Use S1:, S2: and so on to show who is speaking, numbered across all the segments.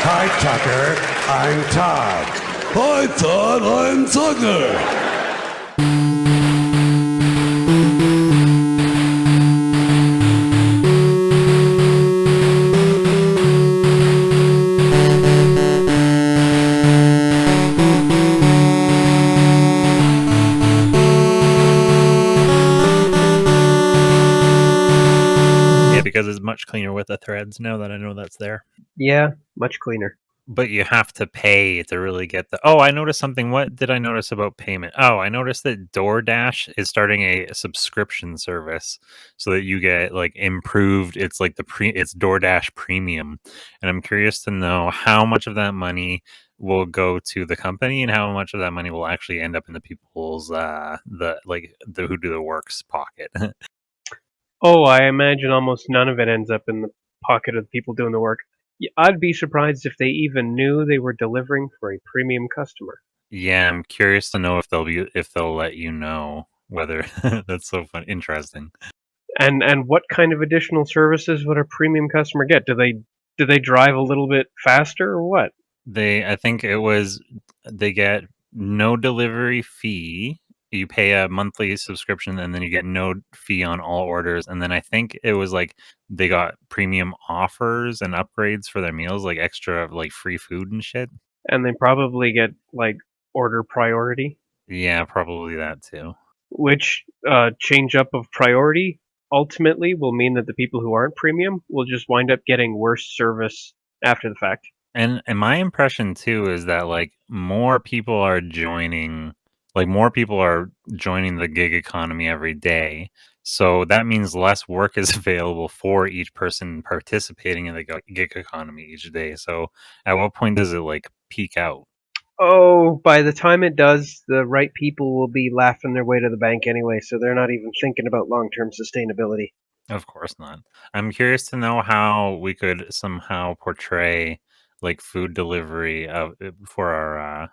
S1: Hi, Tucker. I'm Todd. Hi, Todd. I'm Tucker.
S2: Because it's much cleaner with the threads now that I know that's there.
S3: Yeah, much cleaner.
S2: But you have to pay to really get the... Oh, I noticed something. What did I notice about payment? Oh, I noticed that DoorDash is starting a subscription service so that you get like improved. It's like it's DoorDash Premium. And I'm curious to know how much of that money will go to the company and how much of that money will actually end up in the people's the who do the work's pocket.
S3: Oh, I imagine almost none of it ends up in the pocket of the people doing the work. I'd be surprised if they even knew they were delivering for a premium customer.
S2: Yeah, I'm curious to know if they'll let you know whether that's so fun, interesting.
S3: And what kind of additional services would a premium customer get? Do they drive a little bit faster or what?
S2: I think it was they get no delivery fee. You pay a monthly subscription and then you get no fee on all orders. And then I think it was like they got premium offers and upgrades for their meals, like extra like free food and shit.
S3: And they probably get like order priority,
S2: Yeah, probably that too.
S3: which change up of priority ultimately will mean that the people who aren't premium will just wind up getting worse service after the fact.
S2: And my impression too is that like more people are joining the gig economy every day. So that means less work is available for each person participating in the gig economy each day. So at what point does it like peak out?
S3: Oh, by the time it does, the right people will be laughing their way to the bank anyway, so they're not even thinking about long-term sustainability.
S2: Of course not. I'm curious to know how we could somehow portray like food delivery for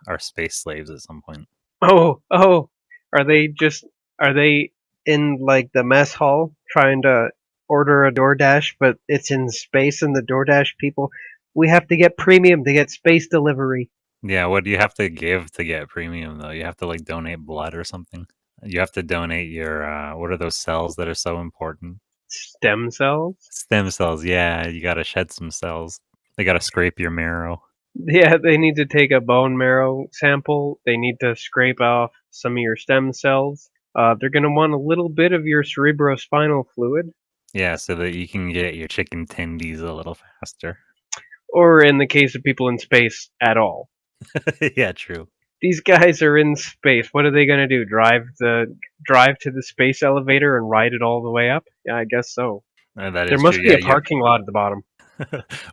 S2: our space slaves at some point.
S3: Oh, are are they in like the mess hall trying to order a DoorDash, but it's in space and the DoorDash people, we have to get premium to get space delivery.
S2: Yeah, what do you have to give to get premium though? You have to like donate blood or something. You have to donate your what are those cells that are so important?
S3: Stem cells?
S2: Stem cells. Yeah, you got to shed some cells. They got to scrape your marrow.
S3: Yeah, they need to take a bone marrow sample. They need to scrape off some of your stem cells. They're going to want a little bit of your cerebrospinal fluid,
S2: Yeah, so that you can get your chicken tendies a little faster.
S3: or in the case of people in space, at all.
S2: Yeah, true.
S3: These guys are in space. What are they going to do? Drive to the space elevator and ride it all the way up? Yeah, I guess so.
S2: That
S3: There
S2: is true.
S3: must be
S2: Yeah,
S3: a parking lot at the bottom.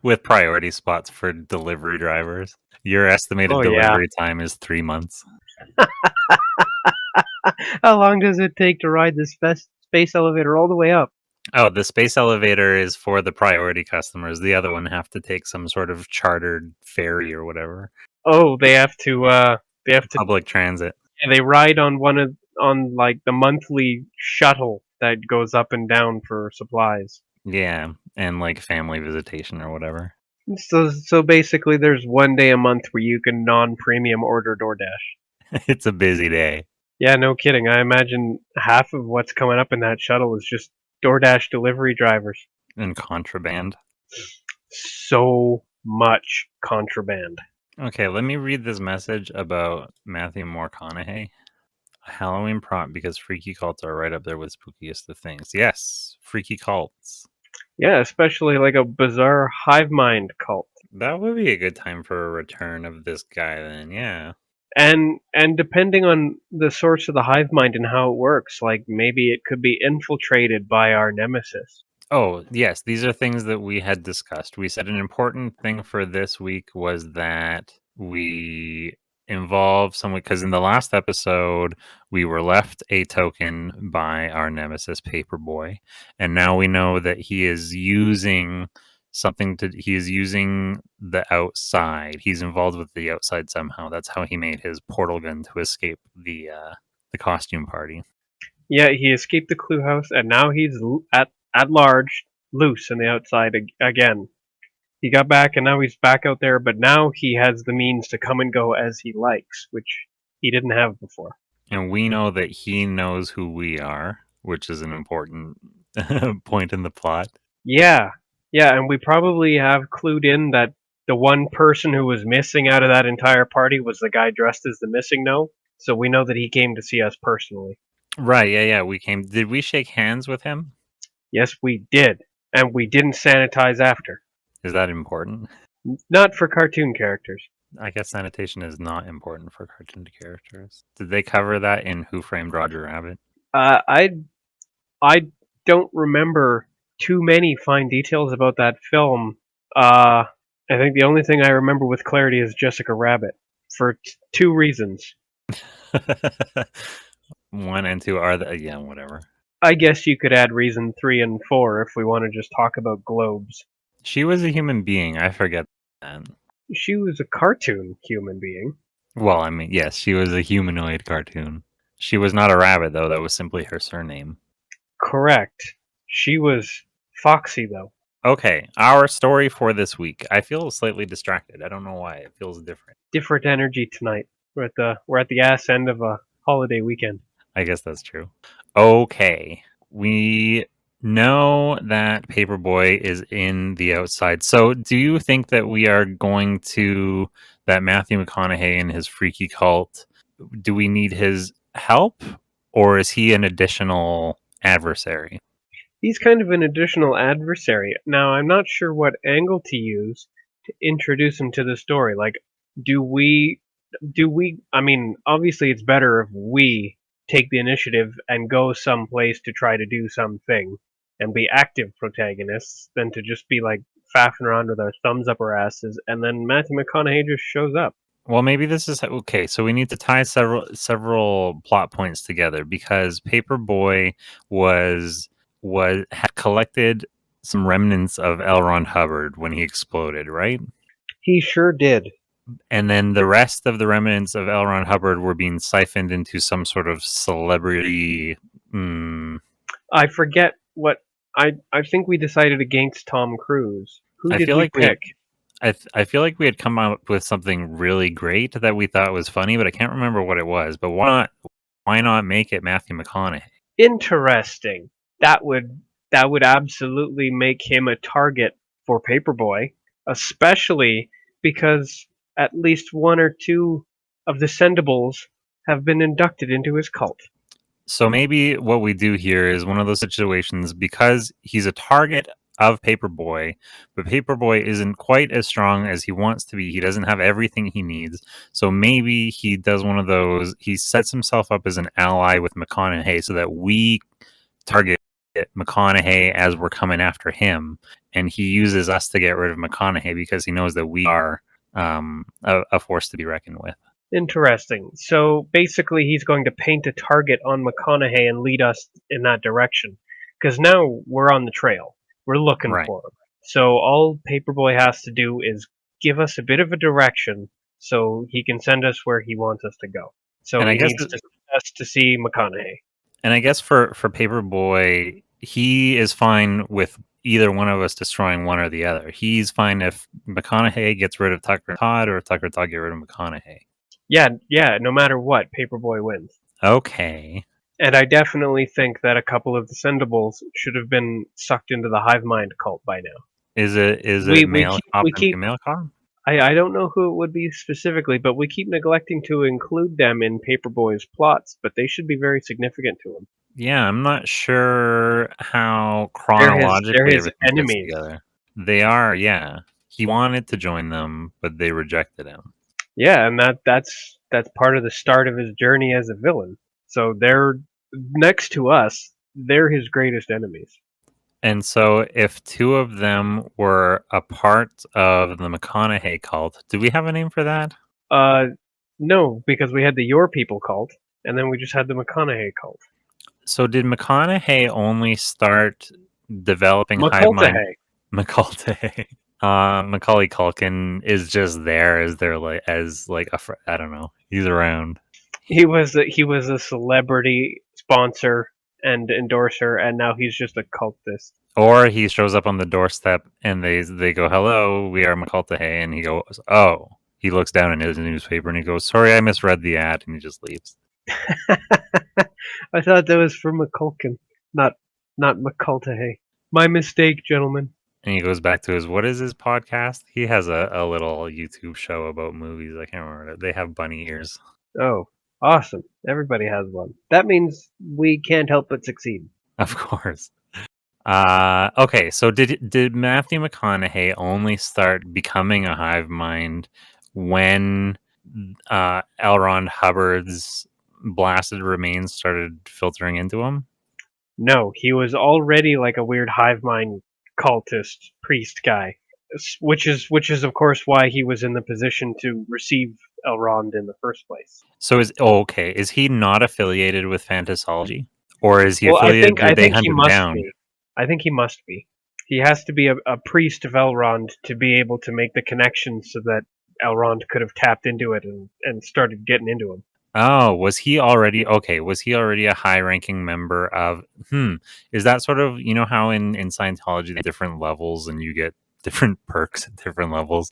S2: with priority spots for delivery drivers. Your estimated
S3: Oh yeah.
S2: delivery time is 3 months.
S3: How long does it take to ride the space elevator all the way up?
S2: Oh, the space elevator is for the priority customers. The other one have to take some sort of chartered ferry or whatever.
S3: Oh, they have to
S2: Public transit.
S3: they ride on on like the monthly shuttle that goes up and down for supplies.
S2: Yeah, and like family visitation or whatever.
S3: So basically there's one day a month where you can non-premium order DoorDash.
S2: It's a busy day.
S3: Yeah, no kidding. I imagine half of what's coming up in that shuttle is just DoorDash delivery drivers.
S2: And contraband.
S3: So much contraband.
S2: Okay, let me read this message about Matthew McConaughey. A Halloween prompt because freaky cults are right up there with spookiest of things. Yes, freaky cults.
S3: Yeah, especially like a bizarre hivemind cult.
S2: That would be a good time for a return of this guy then, yeah.
S3: And depending on the source of the hive mind and how it works, like maybe it could be infiltrated by our nemesis.
S2: Oh, yes, these are things that we had discussed. We said an important thing for this week was that we involve someone, because in the last episode, we were left a token by our nemesis Paperboy, and now we know that he is using he is using the outside. He's involved with the outside somehow. That's how he made his portal gun to escape the costume party.
S3: Yeah, he escaped the clue house, and now he's at large, loose in the outside again. He got back, and now he's back out there. But now he has the means to come and go as he likes, which he didn't have before.
S2: And we know that he knows who we are, which is an important point in the plot.
S3: Yeah, and we probably have clued in that the one person who was missing out of that entire party was the guy dressed as the missing no. So we know that he came to see us personally.
S2: Right, yeah. We came. Did we shake hands with him?
S3: Yes, we did. And we didn't sanitize after.
S2: Is that important?
S3: Not for cartoon characters.
S2: I guess sanitation is not important for cartoon characters. Did they cover that in Who Framed Roger Rabbit?
S3: I don't remember too many fine details about that film. I think the only thing I remember with clarity is Jessica Rabbit for two reasons.
S2: 1 and 2 are the whatever.
S3: I guess you could add reason 3 and 4 if we want to just talk about globes.
S2: She was a human being. I forget that.
S3: She was a cartoon human being.
S2: Well, I mean, yes, she was a humanoid cartoon. She was not a rabbit, though. That was simply her surname.
S3: Correct. She was foxy, though.
S2: Okay, our story for this week. I feel slightly distracted. I don't know why. It feels different.
S3: Different energy tonight. We're at the ass end of a holiday weekend.
S2: I guess that's true. Okay, we know that Paperboy is in the outside. So, do you think that we are going to that Matthew McConaughey and his freaky cult? Do we need his help, or is he an additional adversary?
S3: He's kind of an additional adversary. Now, I'm not sure what angle to use to introduce him to the story. Like, do we? I mean, obviously, it's better if we take the initiative and go someplace to try to do something and be active protagonists than to just be like faffing around with our thumbs up our asses and then Matthew McConaughey just shows up.
S2: Well, maybe this is okay. So we need to tie several plot points together because Paperboy had collected some remnants of L. Ron Hubbard when he exploded, right?
S3: He sure did.
S2: And then the rest of the remnants of L. Ron Hubbard were being siphoned into some sort of celebrity.
S3: I forget what I think we decided against Tom Cruise. Who did we pick?
S2: I feel like we had come up with something really great that we thought was funny, but I can't remember what it was. But why not make it Matthew McConaughey?
S3: Interesting. That would absolutely make him a target for Paperboy, especially because at least 1 or 2 of the Sendables have been inducted into his cult.
S2: So maybe what we do here is one of those situations because he's a target of Paperboy, but Paperboy isn't quite as strong as he wants to be. He doesn't have everything he needs. So maybe he does one of those. He sets himself up as an ally with McConaughey so that we target McConaughey as we're coming after him. And he uses us to get rid of McConaughey because he knows that we are a force to be reckoned with.
S3: Interesting. So basically he's going to paint a target on McConaughey and lead us in that direction. Because now we're on the trail. We're looking for him. So all Paperboy has to do is give us a bit of a direction so he can send us where he wants us to go. So he needs to send us to see McConaughey.
S2: And I guess for Paperboy, he is fine with either one of us destroying one or the other. He's fine if McConaughey gets rid of Tucker and Todd or if Tucker and Todd get rid of McConaughey.
S3: Yeah, no matter what, Paperboy wins.
S2: Okay.
S3: And I definitely think that a couple of the Sendables should have been sucked into the hivemind cult by now.
S2: Is it male cop and female cop?
S3: I don't know who it would be specifically, but we keep neglecting to include them in Paperboy's plots, but they should be very significant to him.
S2: Yeah, I'm not sure how chronologically
S3: they're his
S2: everything
S3: enemies.
S2: gets together. They are, yeah. He wanted to join them, but they rejected him.
S3: Yeah, and that's part of the start of his journey as a villain. So they're next to us. They're his greatest enemies.
S2: And so, if 2 of them were a part of the McConaughey cult, do we have a name for that?
S3: No, because we had the Your People cult, and then we just had the McConaughey cult.
S2: So, did McConaughey only start developing
S3: McCultahey?
S2: Macaulay Culkin is just there as I don't know. He's around.
S3: He was a celebrity sponsor and endorse her, and now he's just a cultist.
S2: Or he shows up on the doorstep and they go, "Hello, we are McConaughey," and he goes, "Oh." He looks down in his newspaper and he goes, "Sorry, I misread the ad," and he just leaves.
S3: I thought that was for McCulkin, not McCultahey. My mistake, gentlemen.
S2: And he goes back to what is his podcast? He has a little YouTube show about movies. I can't remember it. They have bunny ears.
S3: Oh, awesome. Everybody has one. That means we can't help but succeed.
S2: Of course. Okay, so did Matthew McConaughey only start becoming a hive mind when L. Ron Hubbard's blasted remains started filtering into him?
S3: No, he was already like a weird hive mind cultist priest guy, which is of course why he was in the position to receive Elrond in the first place.
S2: So is he not affiliated with Fantasology? Or is he
S3: Well,
S2: affiliated? Did they
S3: think
S2: hunt
S3: he
S2: him
S3: must
S2: down?
S3: be. I think he must be. He has to be a priest of Elrond to be able to make the connection so that Elrond could have tapped into it and started getting into him.
S2: Oh, was he already Was he already a high-ranking member of? Is that sort of how in Scientology they have different levels and you get different perks at different levels?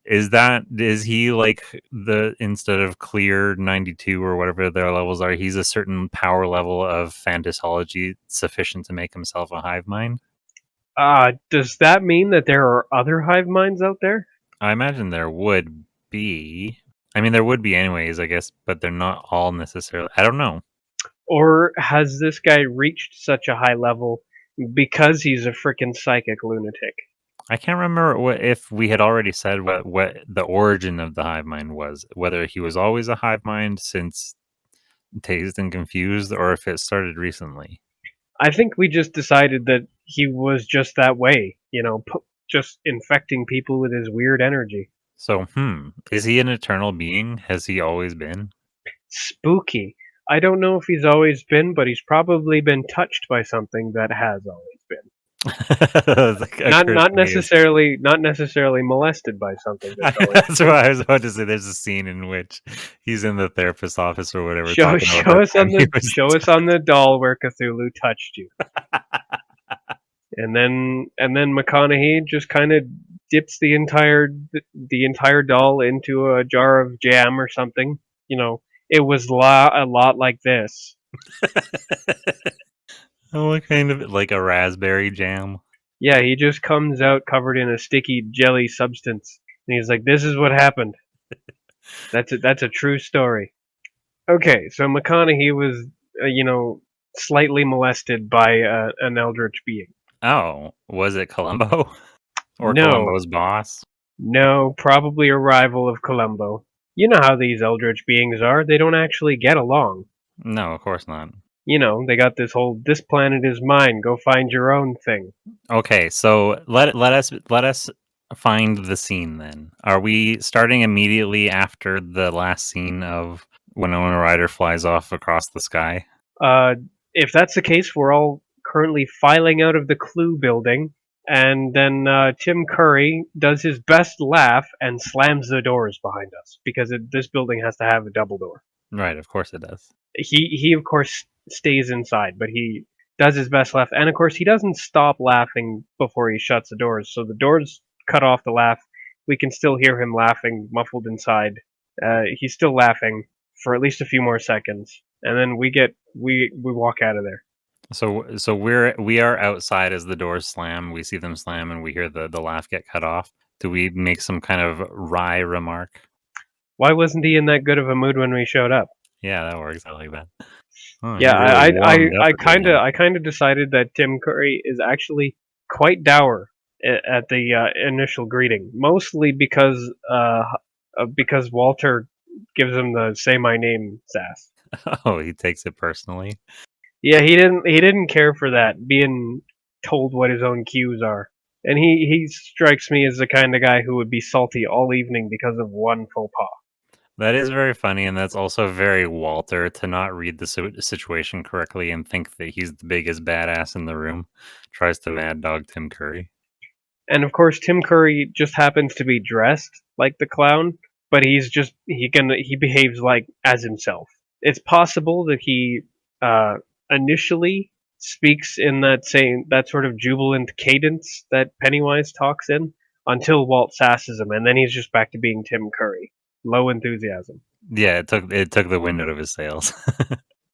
S2: Is he like instead of clear 92 or whatever their levels are, he's a certain power level of Fantasology sufficient to make himself a hive mind?
S3: Does that mean that there are other hive minds out there?
S2: I imagine there would be. I mean, there would be anyways, I guess, but they're not all necessarily. I don't know.
S3: Or has this guy reached such a high level because he's a freaking psychic lunatic?
S2: I can't remember if we had already said what the origin of the hive mind was, whether he was always a hive mind since Dazed and Confused, or if it started recently.
S3: I think we just decided that he was just that way, just infecting people with his weird energy.
S2: So, is he an eternal being? Has he always been?
S3: Spooky. I don't know if he's always been, but he's probably been touched by something that has always been.
S2: Like
S3: Not necessarily molested by something that's always
S2: That's what I was about to say. There's a scene in which he's in the therapist's office or whatever.
S3: Show us on
S2: the
S3: the doll where Cthulhu touched you. And then McConaughey just kind of dips the entire doll into a jar of jam or something. It was a lot like this.
S2: Oh, what kind of like a raspberry jam?
S3: Yeah, he just comes out covered in a sticky jelly substance, and he's like, "This is what happened." That's a true story. Okay, so McConaughey was, slightly molested by an eldritch being.
S2: Oh, was it Columbo? Or
S3: No.
S2: Columbo's boss?
S3: No, probably a rival of Columbo. You know how these eldritch beings are; they don't actually get along.
S2: No, of course not.
S3: They got this whole "this planet is mine, go find your own" thing.
S2: Okay, so let us find the scene then. Are we starting immediately after the last scene of Winona Ryder flies off across the sky?
S3: If that's the case, we're all currently filing out of the Clue building, and then Tim Curry does his best laugh and slams the doors behind us because this building has to have a double door.
S2: Right, of course it does.
S3: He of course stays inside, but he does his best laugh, and of course he doesn't stop laughing before he shuts the doors. So the doors cut off the laugh. We can still hear him laughing, muffled inside. He's still laughing for at least a few more seconds, and then we walk out of there.
S2: So we are outside as the doors slam. We see them slam, and we hear the laugh get cut off. Do we make some kind of wry remark?
S3: Why wasn't he in that good of a mood when we showed up?
S2: Yeah, that works. I like that. Oh,
S3: Yeah,
S2: he really warmed up again.
S3: I kind of decided that Tim Curry is actually quite dour at the initial greeting, mostly because Walter gives him the "say my name" sass.
S2: Oh, he takes it personally.
S3: Yeah, he didn't care for that, being told what his own cues are. And he strikes me as the kind of guy who would be salty all evening because of one faux pas.
S2: That is very funny, and that's also very Walter to not read the situation correctly and think that he's the biggest badass in the room. Tries to mad dog Tim Curry.
S3: And of course, Tim Curry just happens to be dressed like the clown, but he behaves like as himself. It's possible that he initially speaks in that sort of jubilant cadence that Pennywise talks in until Walt sasses him, and then he's just back to being Tim Curry. Low enthusiasm.
S2: Yeah, it took the wind out of his sails.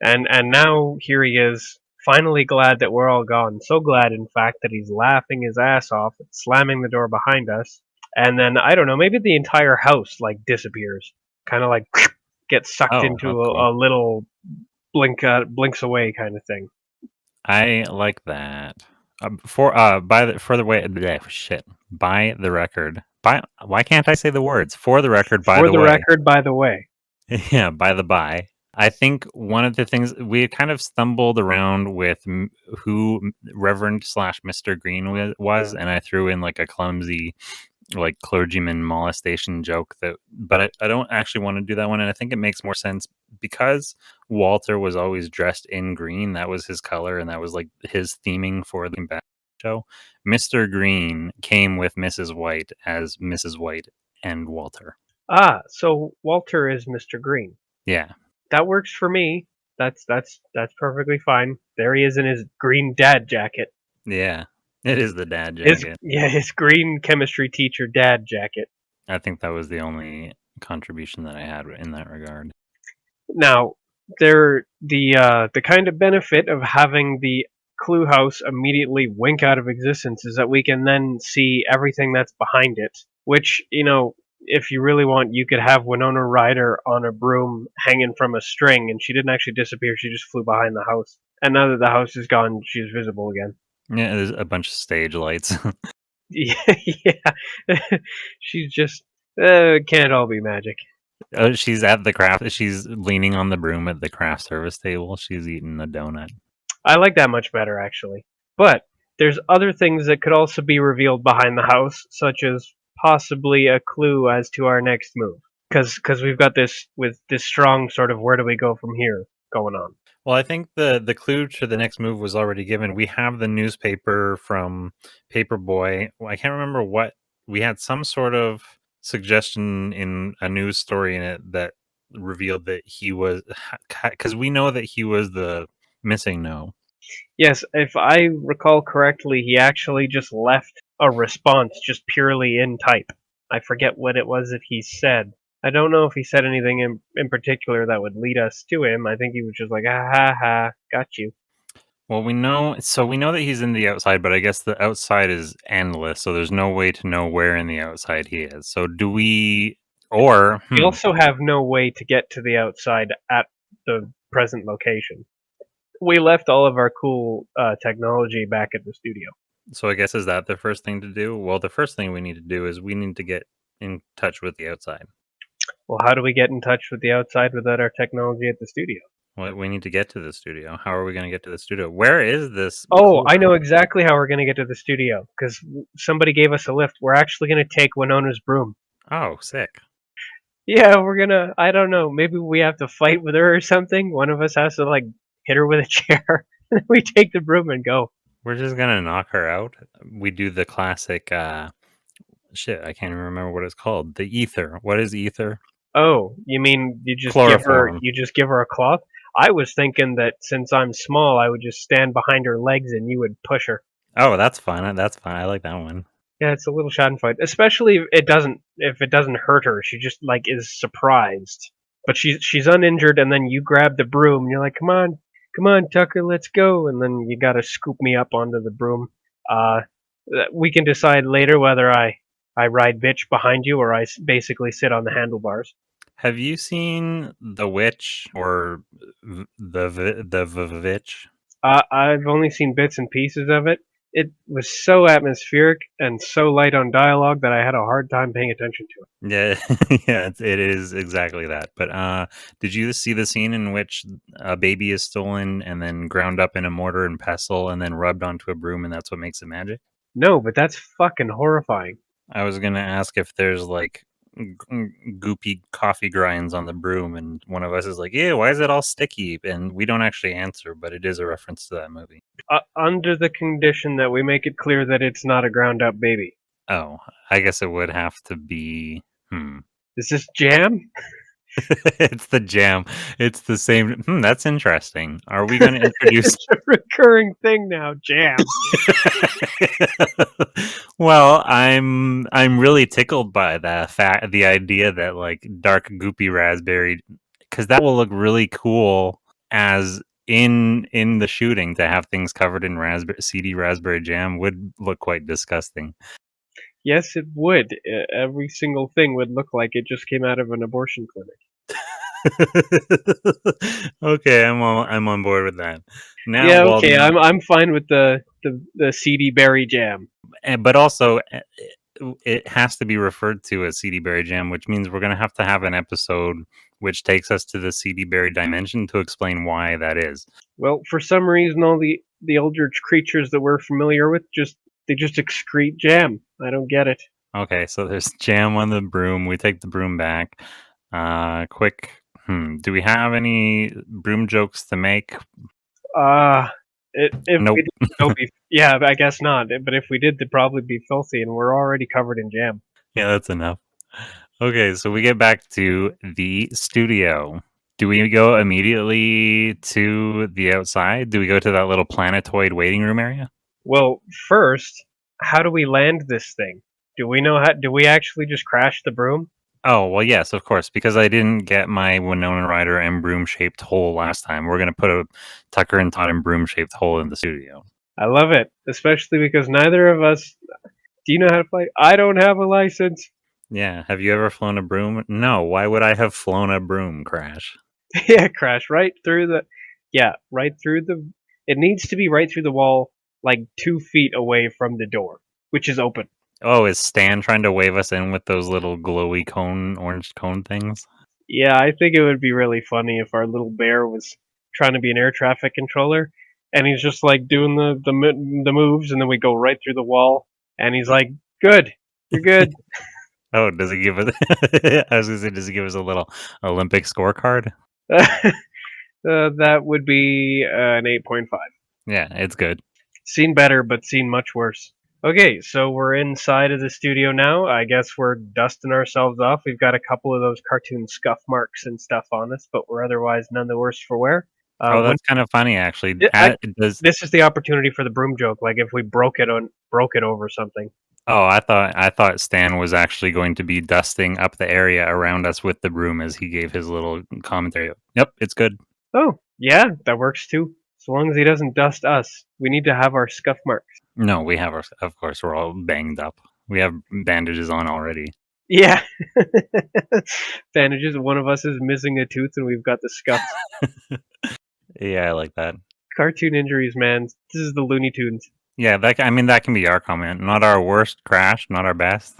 S3: And now here he is, finally glad that we're all gone. So glad, in fact, that he's laughing his ass off, slamming the door behind us. And then I don't know, maybe the entire house like disappears, kind of like gets sucked into
S2: cool.
S3: a little blinks away kind of thing.
S2: I like that. By the record. Why can't I say the words? For the record, by the way.
S3: record, by the way.
S2: Yeah, by the by. I think one of the things we had kind of stumbled around with who Reverend / Mr. Green was, and I threw in like a clumsy like clergyman molestation joke but I don't actually want to do that one, and I think it makes more sense because Walter was always dressed in green. That was his color, and that was like his theming for the back show. Mr. Green came with Mrs. White as Mrs. White and Walter.
S3: Ah, so Walter is Mr. Green.
S2: Yeah,
S3: that works for me. That's perfectly fine. There he is in his green dad jacket.
S2: Yeah, it is the dad jacket.
S3: His green chemistry teacher dad jacket.
S2: I think that was the only contribution that I had in that regard.
S3: Now, the kind of benefit of having the clue house immediately wink out of existence is that we can then see everything that's behind it, which, if you really want, you could have Winona Ryder on a broom hanging from a string, and she didn't actually disappear, she just flew behind the house. And now that the house is gone, she's visible again.
S2: Yeah, there's a bunch of stage lights.
S3: Yeah. She's just, can't all be magic.
S2: She's at the craft. She's leaning on the broom at the craft service table. She's eating a donut.
S3: I like that much better, actually. But there's other things that could also be revealed behind the house, such as possibly a clue as to our next move. Because we've got this strong sort of where do we go from here going on.
S2: Well, I think the clue to the next move was already given. We have the newspaper from Paperboy. I can't remember what. We had some sort of suggestion in a news story in it that revealed that he was, because we know that he was the missing no.
S3: Yes, if I recall correctly, he actually just left a response just purely in type. I forget what it was that he said. I don't know if he said anything in particular that would lead us to him. I think he was just like, ha ha, got you.
S2: Well, we know that he's in the outside, but I guess the outside is endless, so there's no way to know where in the outside he is. So do we, or...
S3: We also have no way to get to the outside at the present location. We left all of our cool technology back at the studio.
S2: So I guess, is that the first thing to do? Well, the first thing we need to do is we need to get in touch with the outside.
S3: Well, how do we get in touch with the outside without our technology at the studio?
S2: Well, we need to get to the studio. How are we going to get to the studio? Where is this?
S3: Oh, I know exactly how we're going to get to the studio, because somebody gave us a lift. We're actually going to take Winona's broom.
S2: Oh, sick.
S3: Yeah, we're going to, I don't know, maybe we have to fight with her or something. One of us has to, hit her with a chair. We take the broom and go.
S2: We're just going to knock her out. We do the classic, I can't even remember what it's called. The ether. What is ether?
S3: Oh, you mean you just give her a cloth? I was thinking that since I'm small, I would just stand behind her legs and you would push her.
S2: Oh, that's fine. That's fine. I like that one.
S3: Yeah, it's a little schadenfreude. Especially if it doesn't hurt her. She just is surprised. But she's uninjured, and then you grab the broom and you're like, come on, Tucker, let's go. And then you gotta scoop me up onto the broom. We can decide later whether I ride bitch behind you or I basically sit on the handlebars.
S2: Have you seen The Witch or the Witch?
S3: I've only seen bits and pieces of it. It was so atmospheric and so light on dialogue that I had a hard time paying attention to it.
S2: Yeah, yeah, it is exactly that. But did you see the scene in which a baby is stolen and then ground up in a mortar and pestle and then rubbed onto a broom, and that's what makes it magic?
S3: No, but that's fucking horrifying.
S2: I was gonna ask if there's goopy coffee grinds on the broom, and one of us is like, "Yeah, why is it all sticky?" And we don't actually answer, but it is a reference to that movie.
S3: Under the condition that we make it clear that it's not a ground up baby.
S2: Oh, I guess it would have to be.
S3: Is this jam?
S2: It's the jam. It's the same. That's interesting. Are we going to introduce?
S3: It's a recurring thing now. Jam.
S2: Well, I'm really tickled by the idea that like dark goopy raspberry, because that will look really cool as in the shooting. To have things covered in seedy raspberry jam would look quite disgusting.
S3: Yes, it would. Every single thing would look like it just came out of an abortion clinic.
S2: Okay, I'm on board with that. Now,
S3: Yeah,
S2: well,
S3: okay. I'm fine with the seedy berry jam.
S2: but also it has to be referred to as seedy berry jam, which means we're going to have an episode which takes us to the seedy berry dimension to explain why that is.
S3: Well, for some reason, all the eldritch creatures that we're familiar with just excrete jam. I don't get it.
S2: Okay, so there's jam on the broom. We take the broom back. Quick. Do we have any broom jokes to make?
S3: If
S2: Nope.
S3: we did, they'll be, yeah, I guess not. But if we did, they'd probably be filthy, and we're already covered in jam.
S2: Yeah, that's enough. Okay, so we get back to the studio. Do we go immediately to the outside? Do we go to that little planetoid waiting room area?
S3: Well, first, how do we land this thing? Do we know how? Do we actually just crash the broom?
S2: Oh, well, yes, of course, because I didn't get my Winona Ryder and broom-shaped hole last time. We're going to put a Tucker and Todd and broom-shaped hole in the studio.
S3: I love it, especially because neither of us. Do you know how to fly? I don't have a license.
S2: Yeah, have you ever flown a broom? No, why would I have flown a broom, Crash?
S3: Yeah, crash right through the. Yeah, right through the. It needs to be right through the wall, like 2 feet away from the door, which is open.
S2: Oh, is Stan trying to wave us in with those little glowy orange cone things?
S3: Yeah, I think it would be really funny if our little bear was trying to be an air traffic controller, and he's just like doing the moves, and then we go right through the wall, and he's like, "Good, you're good."
S2: Oh, does he give us? I was gonna say, does he give us a little Olympic scorecard?
S3: That would be an 8.5.
S2: Yeah, it's good.
S3: Seen better, but seen much worse. Okay, so we're inside of the studio now. I guess we're dusting ourselves off. We've got a couple of those cartoon scuff marks and stuff on us, but we're otherwise none the worse for wear.
S2: Oh, that's kind of funny, actually.
S3: This is the opportunity for the broom joke. Like if we broke it over something.
S2: Oh, I thought Stan was actually going to be dusting up the area around us with the broom as he gave his little commentary. Yep, it's good.
S3: Oh, yeah, that works too. So long as he doesn't dust us. We need to have our scuff marks.
S2: No, we have of course, we're all banged up. We have bandages on already.
S3: Yeah. Bandages. One of us is missing a tooth and we've got the scuff.
S2: Yeah, I like that.
S3: Cartoon injuries, man. This is the Looney Tunes.
S2: Yeah, that can be our comment. Not our worst crash, not our best.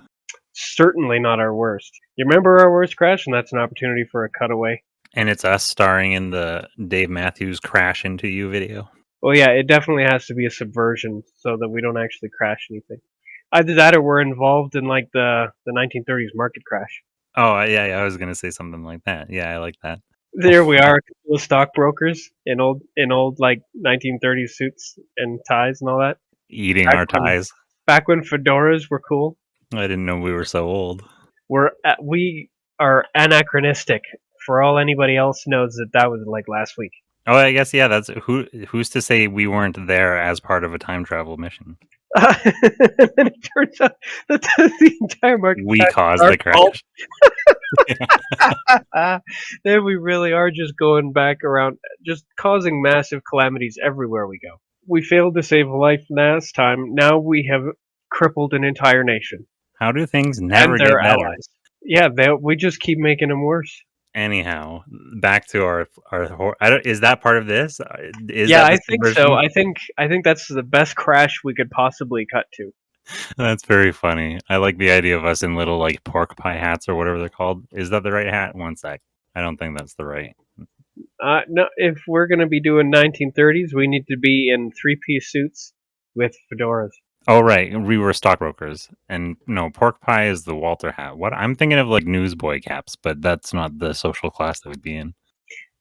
S3: Certainly not our worst. You remember our worst crash? And that's an opportunity for a cutaway.
S2: And it's us starring in the Dave Matthews Crash Into You video.
S3: Well, yeah, it definitely has to be a subversion so that we don't actually crash anything. Either that or we're involved in like the 1930s market crash.
S2: Oh, yeah, I was going to say something like that. Yeah, I like that.
S3: There we are, a couple of stockbrokers in old like 1930s suits and ties and all that.
S2: Eating our ties.
S3: Back when fedoras were cool.
S2: I didn't know we were so old.
S3: We are anachronistic. For all anybody else knows that was like last week.
S2: Oh, I guess, yeah, that's who's to say we weren't there as part of a time travel mission?
S3: And it turns out that the entire market
S2: we caused the crash.
S3: Then we really are just going back around, just causing massive calamities everywhere we go. We failed to save a life last time. Now we have crippled an entire nation.
S2: How do things never get better?
S3: Allies. Yeah, we just keep making them worse.
S2: Anyhow, back to our is that part of this?
S3: I think so. I think that's the best crash we could possibly cut to.
S2: That's very funny. I like the idea of us in little like pork pie hats or whatever they're called. Is that the right hat? One sec. I don't think that's the right.
S3: No, if we're going to be doing 1930s, we need to be in 3-piece suits with fedoras.
S2: Oh, right. We were stockbrokers. And no, pork pie is the Walter hat. What? I'm thinking of like newsboy caps, but that's not the social class that would be in.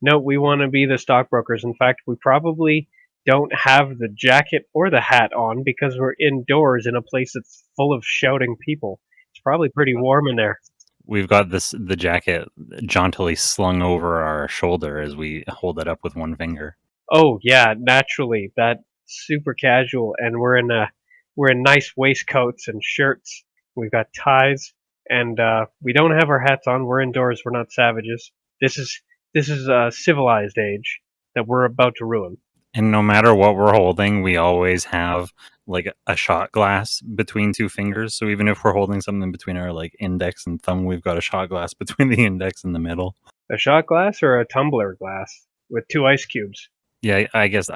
S3: No, we want to be the stockbrokers. In fact, we probably don't have the jacket or the hat on because we're indoors in a place that's full of shouting people. It's probably pretty warm in there.
S2: we've got the jacket jauntily slung over our shoulder as we hold it up with one finger.
S3: Oh yeah, naturally. That super casual, and we're in nice waistcoats and shirts. We've got ties, and we don't have our hats on. We're indoors. We're not savages. This is a civilized age that we're about to ruin.
S2: And no matter what we're holding, we always have like a shot glass between two fingers. So even if we're holding something between our like index and thumb, we've got a shot glass between the index and the middle.
S3: A shot glass or a tumbler glass with 2 ice cubes.
S2: Yeah, I guess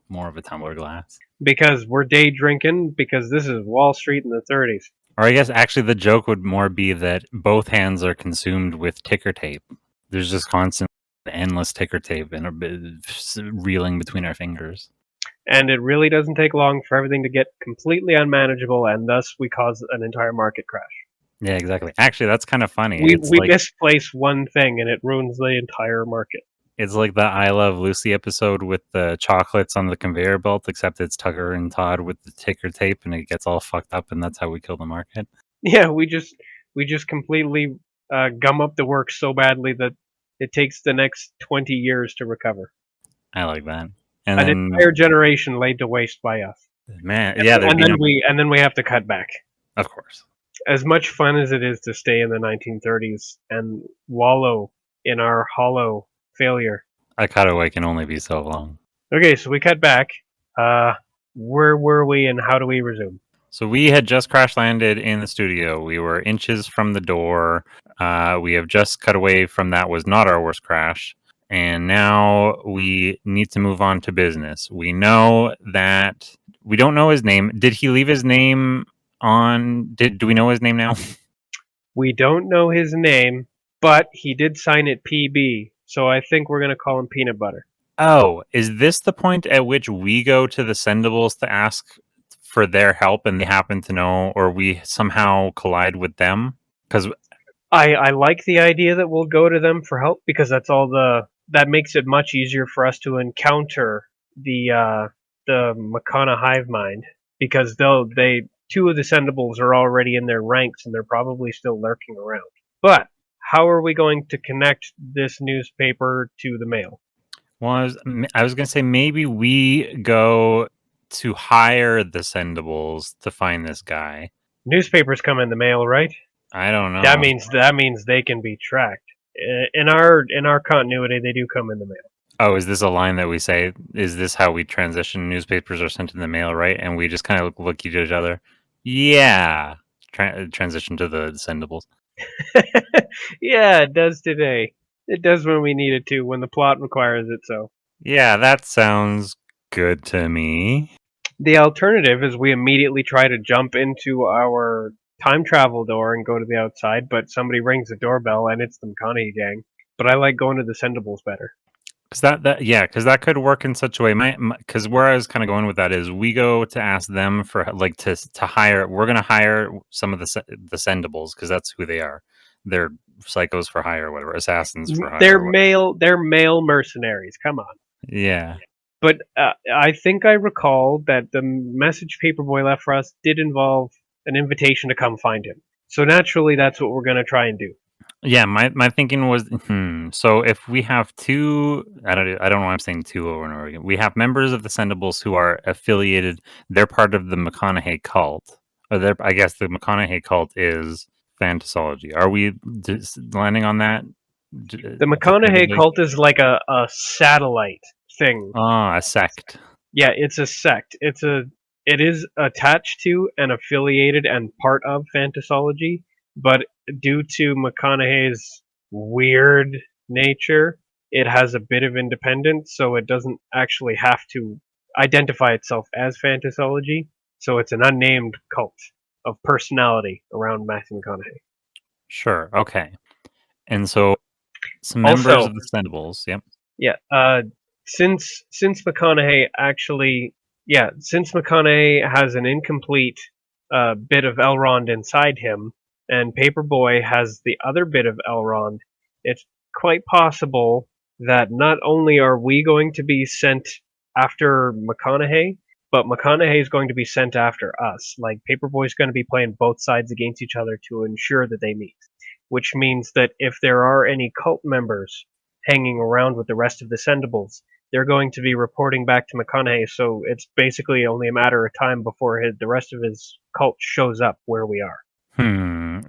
S2: more of a tumbler glass.
S3: Because we're day drinking, because this is Wall Street in the 30s.
S2: Or I guess actually the joke would more be that both hands are consumed with ticker tape. There's just constant endless ticker tape and a bit reeling between our fingers.
S3: And it really doesn't take long for everything to get completely unmanageable, and thus we cause an entire market crash.
S2: Yeah, exactly. Actually, that's kind of funny.
S3: We misplace one thing and it ruins the entire market.
S2: It's like the I Love Lucy episode with the chocolates on the conveyor belt, except it's Tucker and Todd with the ticker tape, and it gets all fucked up, and that's how we kill the market.
S3: Yeah, we just completely gum up the works so badly that it takes the next 20 years to recover.
S2: I like that.
S3: And an entire generation laid to waste by us.
S2: Man,
S3: and,
S2: yeah,
S3: and then we have to cut back.
S2: Of course.
S3: As much fun as it is to stay in the 1930s and wallow in our hollow failure.
S2: A cutaway can only be so long.
S3: Okay, so we cut back. Where were we and how do we resume?
S2: So we had just crash landed in the studio. We were inches from the door. We have just cut away from that was not our worst crash. And now we need to move on to business. We know that we don't know his name. Did he leave his name on? Do we know his name now?
S3: We don't know his name, but he did sign it PB. So I think we're going to call him Peanut Butter.
S2: Oh, is this the point at which we go to the Sendables to ask for their help and they happen to know, or we somehow collide with them? Because
S3: I like the idea that we'll go to them for help because that makes it much easier for us to encounter the McConaughey hivemind because two of the Sendables are already in their ranks and they're probably still lurking around. But how are we going to connect this newspaper to the mail?
S2: Well, I was going to say maybe we go to hire the Sendables to find this guy.
S3: Newspapers come in the mail, right?
S2: I don't know.
S3: That means they can be tracked. In our continuity, they do come in the mail.
S2: Oh, is this a line that we say? Is this how we transition? Newspapers are sent in the mail, right? And we just kind of look at each other. Yeah. Transition to the Sendables.
S3: Yeah, it does today. It does when we need it to, when the plot requires it so.
S2: Yeah, that sounds good to me.
S3: The alternative is we immediately try to jump into our time travel door and go to the outside, but somebody rings the doorbell and it's the McConaughey gang. But I like going to the Sendables better.
S2: Because that could work in such a way. Because where I was kind of going with that is we go to ask them for like to hire. We're going to hire some of the Sendables because that's who they are. They're psychos for hire, or whatever, assassins for hire.
S3: They're male mercenaries. Come on.
S2: Yeah.
S3: But I think I recall that the message Paperboy left for us did involve an invitation to come find him. So naturally, that's what we're going to try and do.
S2: Yeah, my thinking was, so if we have two, I don't know why I'm saying two over and over again. We have members of the Sendables who are affiliated. They're part of the McConaughey cult. I guess the McConaughey cult is Fantasology. Are we landing on that?
S3: The McConaughey cult is like a satellite thing.
S2: A sect.
S3: Yeah, it's a sect. It is attached to and affiliated and part of Fantasology, but due to McConaughey's weird nature, it has a bit of independence, so it doesn't actually have to identify itself as Fantasology. So it's an unnamed cult of personality around Matthew McConaughey.
S2: Sure. Okay. And so some members of the Sendables. Yep.
S3: Yeah. Since McConaughey has an incomplete bit of Elrond inside him, and Paperboy has the other bit of Elrond, it's quite possible that not only are we going to be sent after McConaughey, but McConaughey is going to be sent after us. Like, Paperboy's going to be playing both sides against each other to ensure that they meet. which means that if there are any cult members hanging around with the rest of the Sendables, they're going to be reporting back to McConaughey, so it's basically only a matter of time before the rest of his cult shows up where we are.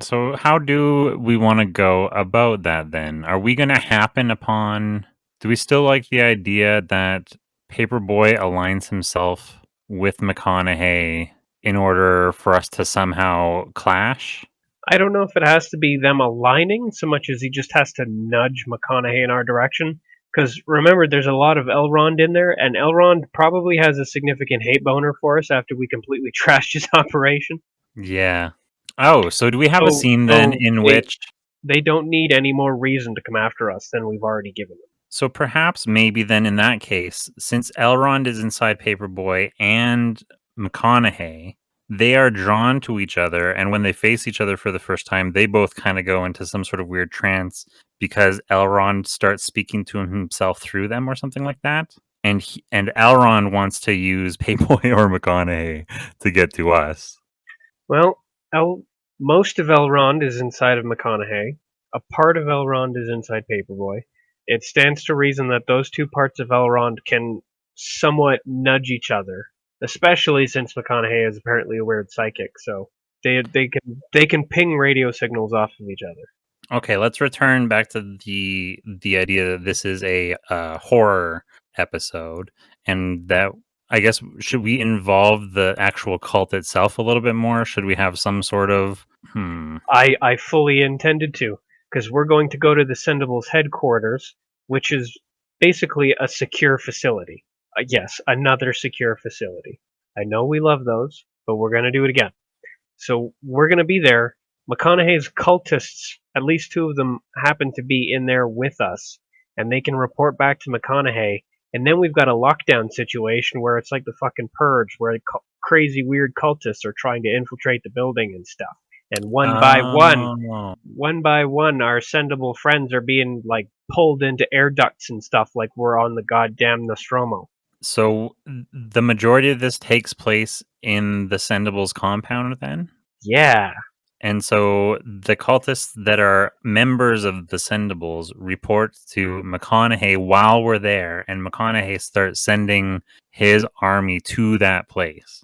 S2: So how do we want to go about that then? Are we going to happen upon... Do we still like the idea that Paperboy aligns himself with McConaughey in order for us to somehow clash?
S3: I don't know if it has to be them aligning so much as he just has to nudge McConaughey in our direction. Because remember, there's a lot of Elrond in there, and Elrond probably has a significant hate boner for us after we completely trashed his operation.
S2: Yeah. Oh, so do we have a scene then in which...
S3: They don't need any more reason to come after us than we've already given them.
S2: So perhaps maybe then in that case, since Elrond is inside Paperboy and McConaughey, they are drawn to each other, and when they face each other for the first time, they both kind of go into some sort of weird trance because Elrond starts speaking to himself through them or something like that. And Elrond wants to use Paperboy or McConaughey to get to us.
S3: Well, most of Elrond is inside of McConaughey. A part of Elrond is inside Paperboy. It stands to reason that those two parts of Elrond can somewhat nudge each other, especially since McConaughey is apparently a weird psychic, so they can ping radio signals off of each other.
S2: Okay, let's return back to the idea that this is a horror episode, and that, I guess, should we involve the actual cult itself a little bit more? Should we have some sort of...
S3: I fully intended to, because we're going to go to the Sendables headquarters, which is basically a secure facility. Yes, another secure facility. I know we love those, but we're going to do it again. So we're going to be there. McConaughey's cultists, at least two of them, happen to be in there with us, and they can report back to McConaughey. And then we've got a lockdown situation where it's like the fucking Purge, where crazy weird cultists are trying to infiltrate the building and stuff. And one by one, our Sendable friends are being like pulled into air ducts and stuff like we're on the goddamn Nostromo.
S2: So the majority of this takes place in the Sendables compound then?
S3: Yeah.
S2: And so the cultists that are members of the Sendables report to McConaughey while we're there, and McConaughey starts sending his army to that place.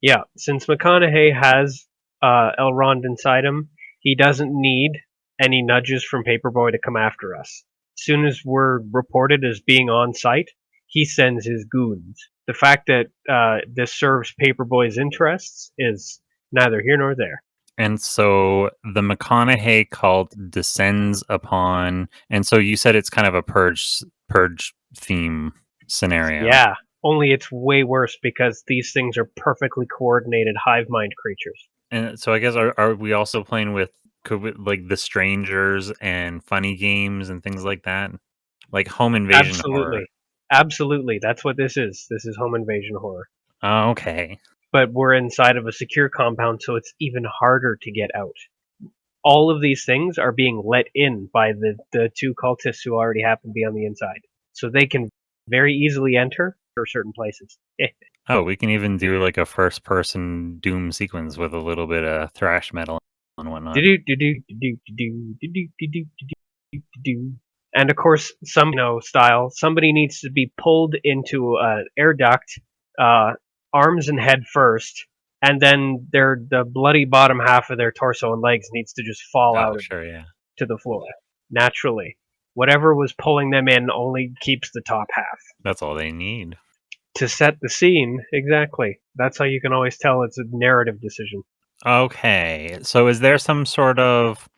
S3: Yeah, since McConaughey has Elrond inside him, he doesn't need any nudges from Paperboy to come after us. As soon as we're reported as being on site, he sends his goons. The fact that this serves Paperboy's interests is neither here nor there.
S2: And so the McConaughey cult descends upon... And so you said it's kind of a purge theme scenario.
S3: Yeah, only it's way worse because these things are perfectly coordinated hivemind creatures.
S2: And so I guess are we also playing with like the strangers and funny games and things like that? Like home invasion horror.
S3: Absolutely. That's what this is. This is home invasion horror.
S2: Oh, okay.
S3: But we're inside of a secure compound, so it's even harder to get out. All of these things are being let in by the two cultists who already happen to be on the inside. So they can very easily enter for certain places.
S2: Oh, we can even do like a first-person Doom sequence with a little bit of thrash metal and whatnot.
S3: And of course, somebody needs to be pulled into an air duct, arms and head first, and then the bloody bottom half of their torso and legs needs to just fall out to the floor. Naturally. Whatever was pulling them in only keeps the top half.
S2: That's all they need.
S3: To set the scene, exactly. That's how you can always tell it's a narrative decision.
S2: Okay, so is there some sort of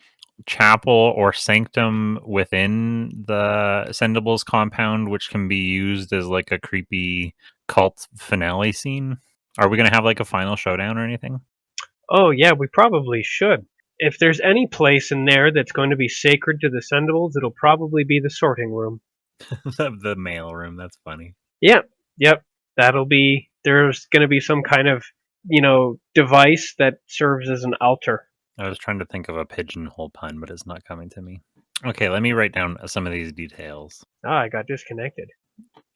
S2: chapel or sanctum within the Sendables compound which can be used as like a creepy cult finale scene? Are we going to have like a final showdown or anything?
S3: Oh yeah, we probably should. If there's any place in there that's going to be sacred to the Sendables, it'll probably be the sorting room.
S2: The mail room, that's funny.
S3: Yep. There's going to be some kind of, device that serves as an altar.
S2: I was trying to think of a pigeonhole pun, but it's not coming to me. Okay, let me write down some of these details.
S3: I got disconnected.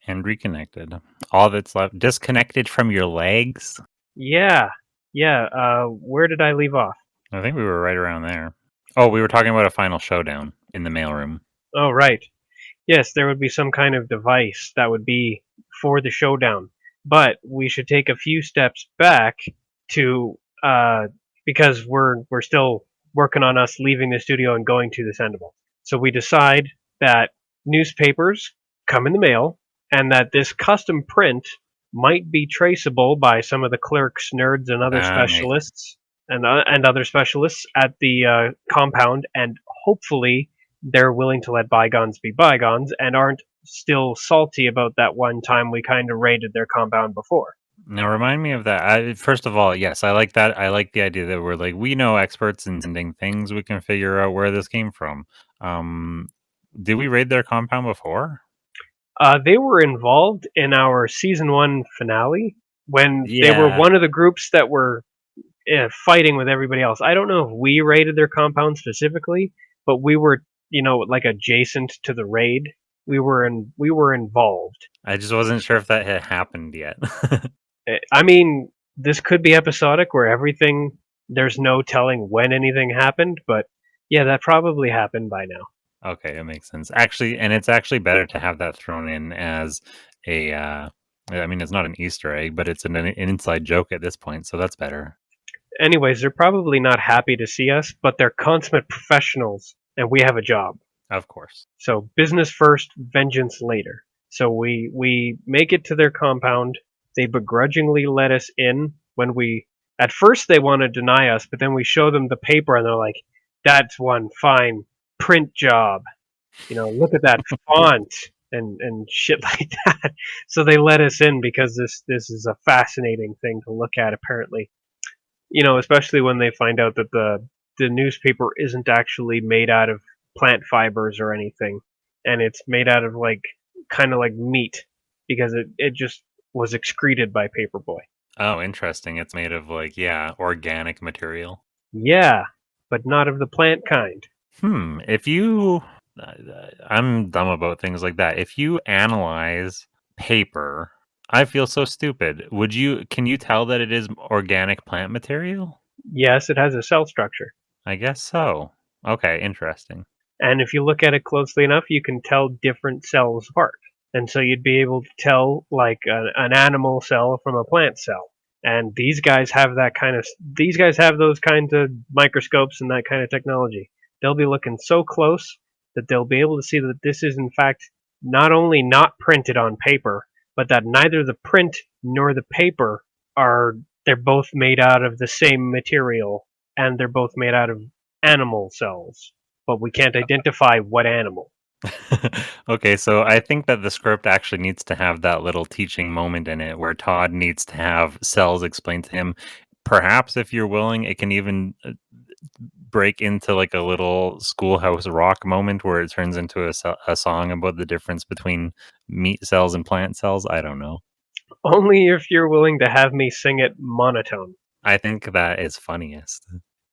S2: And reconnected. All that's left. Disconnected from your legs?
S3: Yeah. Where did I leave off?
S2: I think we were right around there. Oh, we were talking about a final showdown in the mailroom.
S3: Oh, right. Yes, there would be some kind of device that would be for the showdown. But we should take a few steps back to because we're still working on us leaving the studio and going to the Sendables. So we decide that newspapers come in the mail and that this custom print might be traceable by some of the clerks, nerds, and other
S2: That makes
S3: specialists and other specialists at the compound, and hopefully they're willing to let bygones be bygones and aren't still salty about that one time we kind of raided their compound before.
S2: Now remind me of that. First of all, yes, I like that. I like the idea that we're like we know experts in sending things. We can figure out where this came from. Um, did we raid their compound before?
S3: They were involved in our season one finale when they were
S2: Yeah.
S3: one of the groups that were fighting with everybody else. I don't know if we raided their compound specifically, but we were, like adjacent to the raid. We were involved.
S2: I just wasn't sure if that had happened yet.
S3: I mean, this could be episodic where there's no telling when anything happened, but yeah, that probably happened by now.
S2: Okay, that makes sense. Actually, and it's actually better to have that thrown in as a. I mean, it's not an Easter egg, but it's an inside joke at this point, so that's better.
S3: Anyways, they're probably not happy to see us, but they're consummate professionals, and we have a job.
S2: Of course.
S3: So business first, vengeance later. So we make it to their compound. They begrudgingly let us in when at first they want to deny us, but then we show them the paper and they're like, "That's one fine print job. Look at that font and shit like that." So they let us in because this is a fascinating thing to look at apparently. Especially when they find out that the newspaper isn't actually made out of plant fibers or anything, and it's made out of kind of like meat because it just was excreted by Paperboy.
S2: Oh, interesting. It's made of organic material.
S3: Yeah, but not of the plant kind.
S2: If you, I'm dumb about things like that. If you analyze paper, I feel so stupid. Can you tell that it is organic plant material?
S3: Yes, it has a cell structure.
S2: I guess so. Okay, interesting.
S3: And if you look at it closely enough, you can tell different cells apart. And so you'd be able to tell like an animal cell from a plant cell. And these guys have those kinds of microscopes and that kind of technology. They'll be looking so close that they'll be able to see that this is in fact not only not printed on paper, but that neither the print nor the paper they're both made out of the same material, and they're both made out of animal cells. But we can't identify what animal.
S2: Okay, so I think that the script actually needs to have that little teaching moment in it where Todd needs to have cells explained to him. Perhaps if you're willing, it can even break into like a little Schoolhouse Rock moment where it turns into a song about the difference between meat cells and plant cells. I don't know.
S3: Only if you're willing to have me sing it monotone.
S2: I think that is funniest.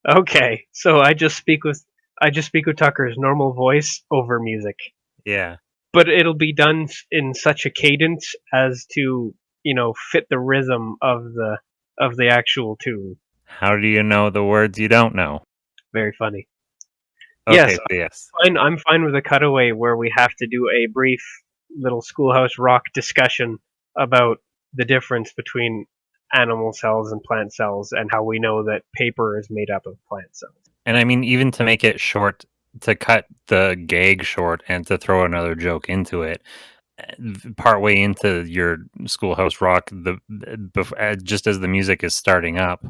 S3: Okay, so I just speak with Tucker's normal voice over music.
S2: Yeah.
S3: But it'll be done in such a cadence as to, fit the rhythm of the actual tune.
S2: How do you know the words you don't know?
S3: Very funny.
S2: Okay,
S3: Yes,
S2: yes.
S3: I'm fine with a cutaway where we have to do a brief little Schoolhouse Rock discussion about the difference between animal cells and plant cells and how we know that paper is made up of plant cells.
S2: And I mean, even to make it short, to cut the gag short and to throw another joke into it, partway into your Schoolhouse Rock, just as the music is starting up,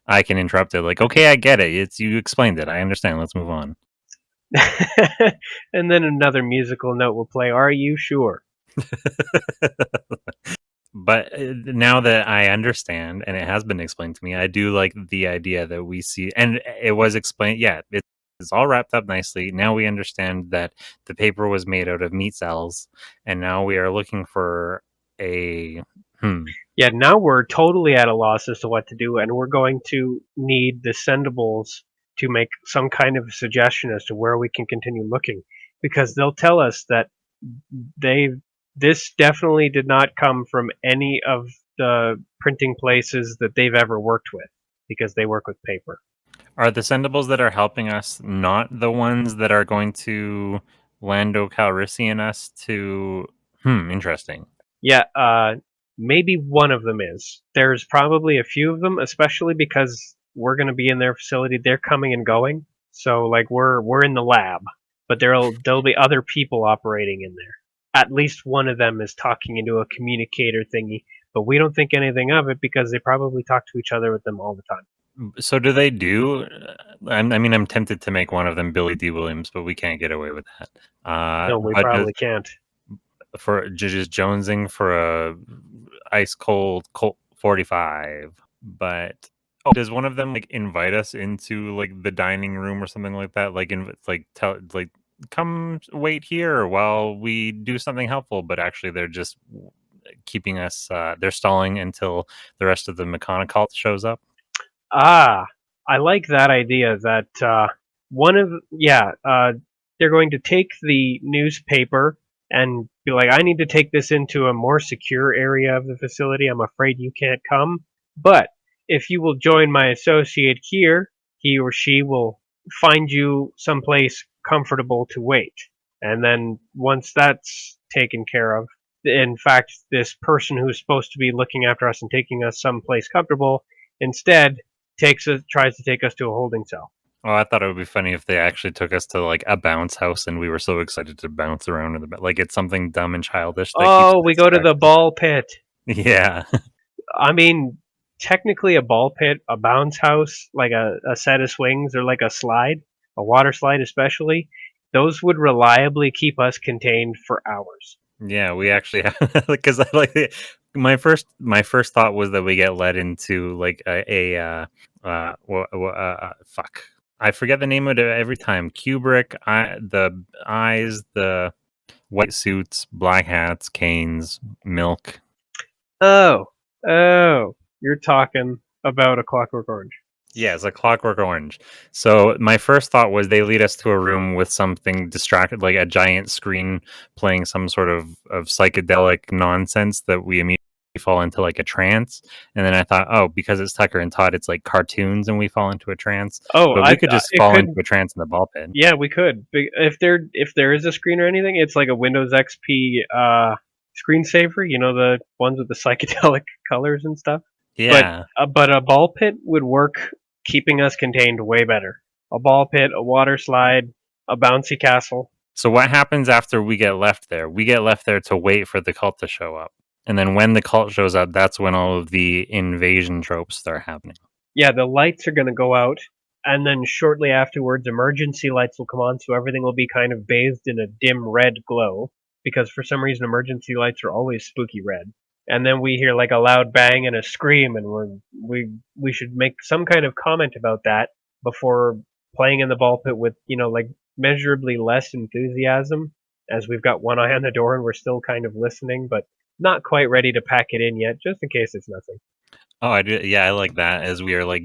S2: I can interrupt it like, okay, I get it. You explained it. I understand. Let's move on.
S3: And then another musical note will play. Are you sure?
S2: But now that I understand, and it has been explained to me, I do like the idea that we see, and it was explained. Yeah, it's all wrapped up nicely. Now we understand that the paper was made out of meat cells, and now we are looking for a.
S3: Yeah, now we're totally at a loss as to what to do, and we're going to need the Sendables to make some kind of suggestion as to where we can continue looking, because they'll tell us that this definitely did not come from any of the printing places that they've ever worked with, because they work with paper.
S2: Are the Sendables that are helping us not the ones that are going to Lando Calrissian us to... interesting.
S3: Yeah, maybe one of them is. There's probably a few of them, especially because we're going to be in their facility. They're coming and going, so like we're in the lab, but there'll be other people operating in there. At least one of them is talking into a communicator thingy, but we don't think anything of it because they probably talk to each other with them all the time.
S2: So do they do... I mean, I'm tempted to make one of them Billy D. Williams, but we can't get away with that.
S3: No, we
S2: But
S3: probably can't.
S2: for just jonesing for a ice cold Colt 45, but does one of them like invite us into like the dining room or something like that, tell like come wait here while we do something helpful, but actually they're just keeping us they're stalling until the rest of the McConaughey cult shows up?
S3: Ah, I like that idea. That they're going to take the newspaper and be like, I need to take this into a more secure area of the facility. I'm afraid you can't come, but if you will join my associate here, he or she will find you someplace comfortable to wait. And then once that's taken care of, in fact, this person who's supposed to be looking after us and taking us someplace comfortable instead tries to take us to a holding cell.
S2: Oh, I thought it would be funny if they actually took us to like a bounce house and we were so excited to bounce around in the bed. Like it's something dumb and childish that keeps
S3: Oh, we go to the ball pit.
S2: Yeah.
S3: I mean, technically a ball pit, a bounce house, like a set of swings or like a slide, a water slide especially, those would reliably keep us contained for hours.
S2: Yeah, we actually have, because I like it. My first thought was that we get led into like fuck. I forget the name of it every time. Kubrick, the eyes, the white suits, black hats, canes, milk.
S3: Oh, you're talking about A Clockwork Orange.
S2: Yeah, it's a Clockwork Orange. So my first thought was they lead us to a room with something distracted, like a giant screen playing some sort of psychedelic nonsense that we immediately fall into like a trance. And then I thought, oh, because it's Tucker and Todd, it's like cartoons and we fall into a trance.
S3: Oh,
S2: But we could just fall into a trance in the ball pit.
S3: Yeah, we could. If there is a screen or anything, it's like a Windows XP screensaver. You know, the ones with the psychedelic colors and stuff.
S2: Yeah.
S3: But a ball pit would work, keeping us contained way better. A ball pit, a water slide, a bouncy castle.
S2: So what happens after we get left there? We get left there to wait for the cult to show up. And then when the cult shows up, that's when all of the invasion tropes start happening.
S3: Yeah, the lights are going to go out, and then shortly afterwards, emergency lights will come on, so everything will be kind of bathed in a dim red glow, because for some reason emergency lights are always spooky red. And then we hear like a loud bang and a scream, and we should make some kind of comment about that before playing in the ball pit with, like measurably less enthusiasm, as we've got one eye on the door and we're still kind of listening, but not quite ready to pack it in yet, just in case it's nothing.
S2: Oh, I do. Yeah, I like that. As we are like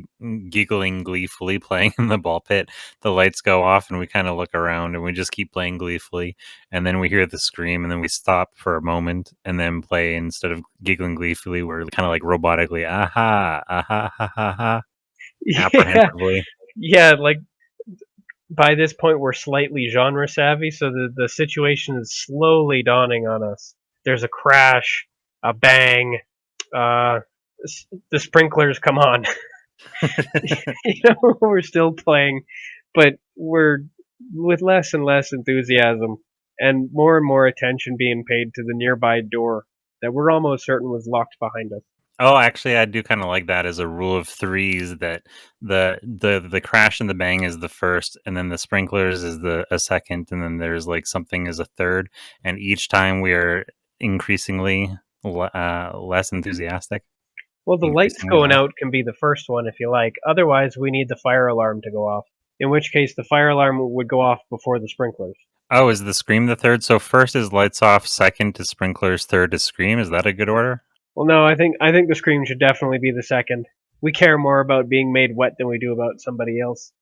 S2: giggling gleefully playing in the ball pit, the lights go off and we kind of look around and we just keep playing gleefully. And then we hear the scream and then we stop for a moment and then play. Instead of giggling gleefully, we're kind of like robotically, aha, aha, ha, ha, ha, apprehensively.
S3: Yeah, like by this point we're slightly genre savvy, so the situation is slowly dawning on us. There's a crash, a bang, the sprinklers come on. We're still playing, but we're with less and less enthusiasm and more attention being paid to the nearby door that we're almost certain was locked behind us.
S2: Oh, actually, I do kind of like that as a rule of threes, that the crash and the bang is the first, and then the sprinklers is a second, and then there's like something as a third, and each time we are increasingly less enthusiastic.
S3: Well, the lights going out can be the first one if you like. Otherwise, we need the fire alarm to go off. In which case, the fire alarm would go off before the sprinklers.
S2: Oh, is the scream the third? So first is lights off, second to sprinklers, third to scream. Is that a good order?
S3: Well, no, I think the scream should definitely be the second. We care more about being made wet than we do about somebody else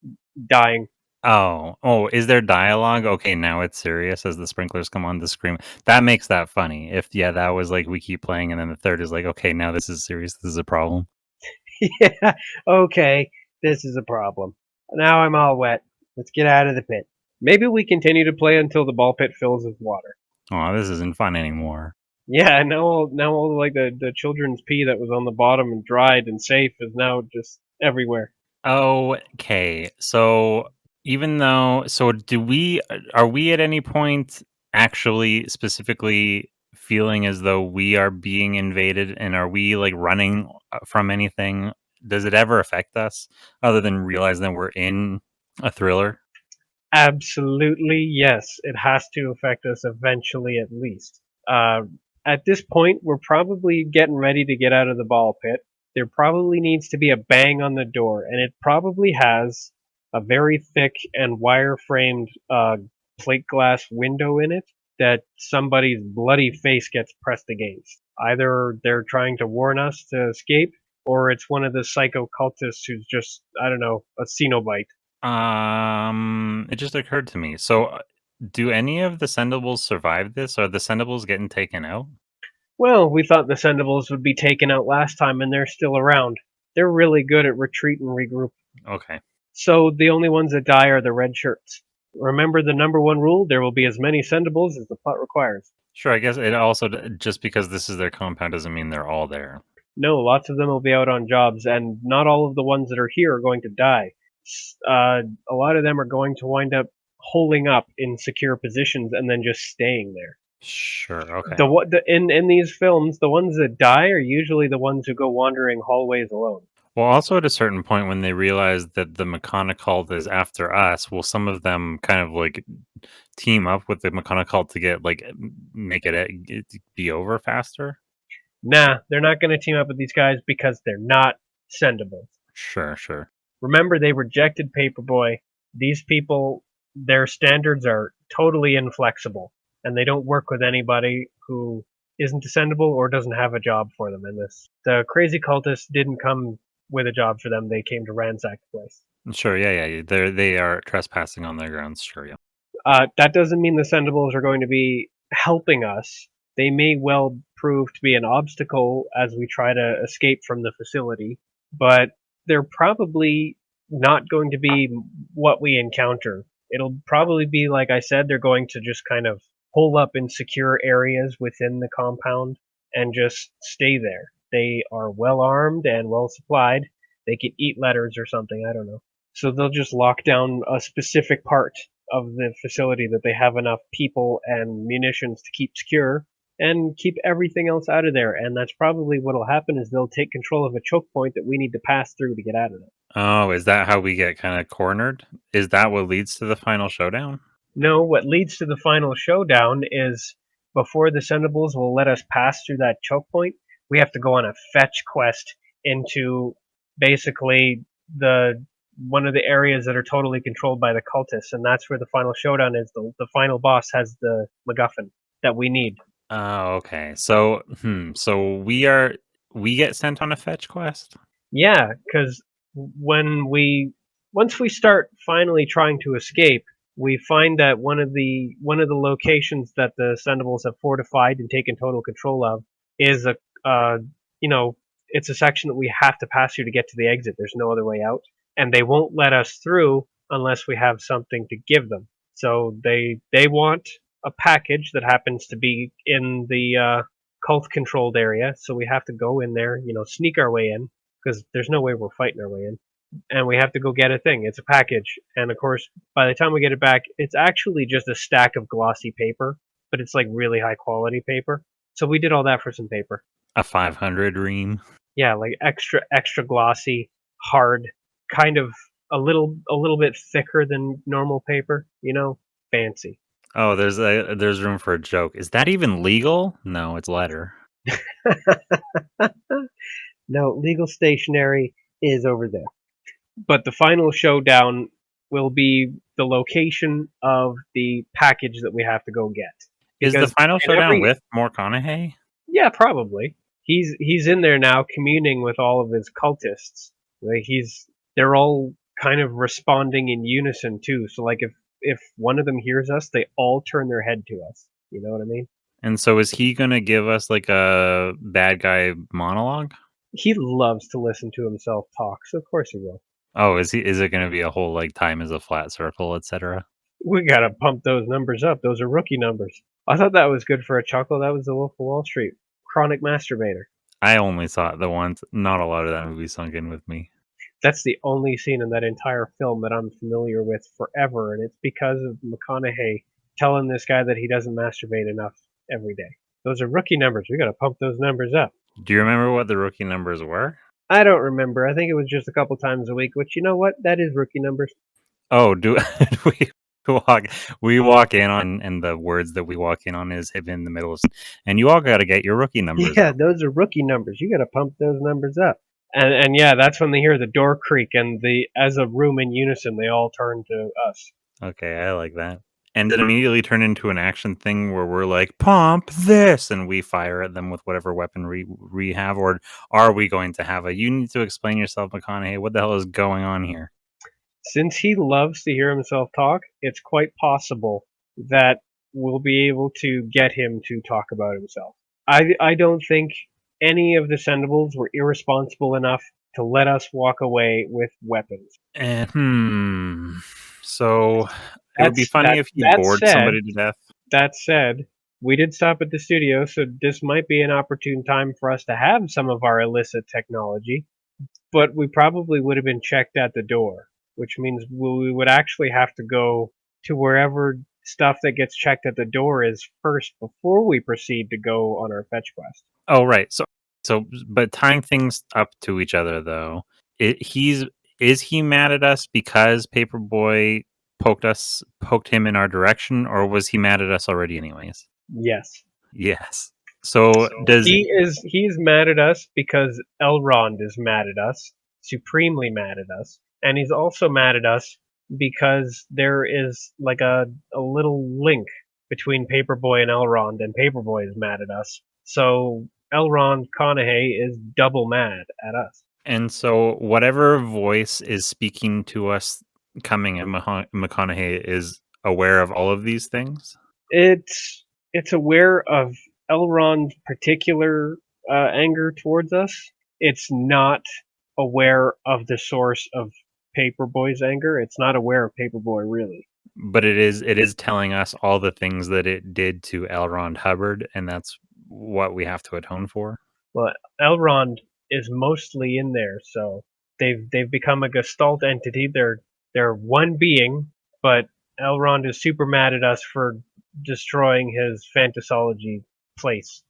S3: dying.
S2: Oh, is there dialogue? Okay, now it's serious as the sprinklers come on the scream. That makes that funny. If, that was like we keep playing and then the third is like, okay, now this is serious. This is a problem.
S3: Yeah, okay, this is a problem. Now I'm all wet. Let's get out of the pit. Maybe we continue to play until the ball pit fills with water.
S2: Oh, this isn't fun anymore.
S3: Yeah, now all like the children's pee that was on the bottom and dried and safe is now just everywhere.
S2: Okay, so are we at any point actually specifically feeling as though we are being invaded, and are we like running from anything? Does it ever affect us other than realizing that we're in a thriller?
S3: Absolutely, yes. It has to affect us eventually, at least. At this point, we're probably getting ready to get out of the ball pit. There probably needs to be a bang on the door, and it probably has a very thick and wire framed plate glass window in it that somebody's bloody face gets pressed against. Either they're trying to warn us to escape, or it's one of the psycho cultists who's just, I don't know, a Cenobite.
S2: It just occurred to me. So, do any of the Sendables survive this? Are the Sendables getting taken out?
S3: Well, we thought the Sendables would be taken out last time, and they're still around. They're really good at retreat and regroup.
S2: Okay.
S3: So the only ones that die are the red shirts. Remember the number one rule: there will be as many Sendables as the plot requires.
S2: Sure, I guess it also just because this is their compound doesn't mean they're all there.
S3: No, lots of them will be out on jobs, and not all of the ones that are here are going to die. A lot of them are going to wind up holing up in secure positions and then just staying there.
S2: Sure, okay.
S3: In these films, the ones that die are usually the ones who go wandering hallways alone.
S2: Well, also at a certain point when they realize that the McConaughey is after us, will some of them kind of like team up with the McConaughey to get like make it be over faster?
S3: Nah, they're not going to team up with these guys because they're not sendables.
S2: Sure.
S3: Remember, they rejected Paperboy. These people, their standards are totally inflexible, and they don't work with anybody who isn't a sendable or doesn't have a job for them in this. The crazy cultists didn't come with a job for them; they came to ransack the place.
S2: Sure, yeah. They are trespassing on their grounds. Sure, yeah.
S3: That doesn't mean the sendables are going to be helping us. They may well prove to be an obstacle as we try to escape from the facility, but they're probably not going to be what we encounter. It'll probably be, like I said, they're going to just kind of hole up in secure areas within the compound and just stay there. They are well armed and well supplied. They can eat letters or something, I don't know. So they'll just lock down a specific part of the facility that they have enough people and munitions to keep secure and keep everything else out of there. And that's probably what'll happen is they'll take control of a choke point that we need to pass through to get out of it.
S2: Oh, is that how we get kind of cornered? Is that what leads to the final showdown?
S3: No, what leads to the final showdown is before the Sendables will let us pass through that choke point, we have to go on a fetch quest into basically one of the areas that are totally controlled by the cultists, and that's where the final showdown is. The final boss has the MacGuffin that we need.
S2: Oh, okay. So we get sent on a fetch quest?
S3: Yeah, because once we start finally trying to escape, we find that one of the locations that the Sendables have fortified and taken total control of is it's a section that we have to pass through to get to the exit. There's no other way out, and they won't let us through unless we have something to give them. So they want a package that happens to be in the cult controlled area. So we have to go in there, sneak our way in because there's no way we're fighting our way in. And we have to go get a thing. It's a package. And of course, by the time we get it back, it's actually just a stack of glossy paper, but it's like really high quality paper. So we did all that for some paper.
S2: A 500 ream?
S3: Yeah, like extra glossy, hard, kind of a little bit thicker than normal paper, fancy.
S2: Oh, there's room for a joke. Is that even legal? No, it's letter.
S3: No, legal stationery is over there. But the final showdown will be the location of the package that we have to go get.
S2: Is the final showdown with McConaughey?
S3: Yeah, probably. He's in there now communing with all of his cultists. Like they're all kind of responding in unison too. So like if one of them hears us, they all turn their head to us. You know what I mean?
S2: And so is he going to give us like a bad guy monologue?
S3: He loves to listen to himself talk, so of course he will.
S2: Oh, is it going to be a whole like time is a flat circle, etc.?
S3: We gotta pump those numbers up. Those are rookie numbers. I thought that was good for a chuckle. That was the Wolf of Wall Street. Chronic masturbator.
S2: I only saw it the once. Not a lot of that movie sunk in with me.
S3: That's the only scene in that entire film that I'm familiar with forever, and it's because of McConaughey telling this guy that he doesn't masturbate enough every day. Those are rookie numbers. We gotta pump those numbers up.
S2: Do you remember what the rookie numbers were?
S3: I don't remember. I think it was just a couple times a week, which, you know what? That is rookie numbers.
S2: Oh, do we walk in on, and the words that we walk in on is hit in the middle of, and you all got to get your rookie numbers.
S3: Yeah,
S2: up.
S3: those are rookie numbers. You gotta pump those numbers up. And yeah, that's when they hear the door creak, and as a room in unison, they all turn to us.
S2: Okay, I like that. And it immediately turn into an action thing where we're like, pump this, and we fire at them with whatever weaponry we have, or are we going to have you need to explain yourself, McConaughey, what the hell is going on here?
S3: Since he loves to hear himself talk, it's quite possible that we'll be able to get him to talk about himself. I don't think any of the Sendables were irresponsible enough to let us walk away with weapons.
S2: So it would be funny if you bored somebody to death.
S3: That said, we did stop at the studio, so this might be an opportune time for us to have some of our illicit technology, but we probably would have been checked at the door, which means we would actually have to go to wherever stuff that gets checked at the door is first before we proceed to go on our fetch quest.
S2: Oh, right. So, but tying things up to each other, though, is he mad at us because Paperboy poked him in our direction, or was he mad at us already, anyways?
S3: Yes.
S2: Yes. So
S3: he's mad at us because Elrond is mad at us, supremely mad at us, and he's also mad at us because there is like a little link between Paperboy and Elrond, and Paperboy is mad at us. So Elrond Conahey is double mad at us.
S2: And so whatever voice is speaking to us coming at McConaughey is aware of all of these things?
S3: It's aware of Elrond's particular anger towards us. It's not aware of the source of Paperboy's anger. It's not aware of Paperboy, really.
S2: But it is telling us all the things that it did to Elrond Hubbard, and that's what we have to atone for.
S3: Well, Elrond is mostly in there, so they've become a Gestalt entity. They're one being, but Elrond is super mad at us for destroying his Fantasology place.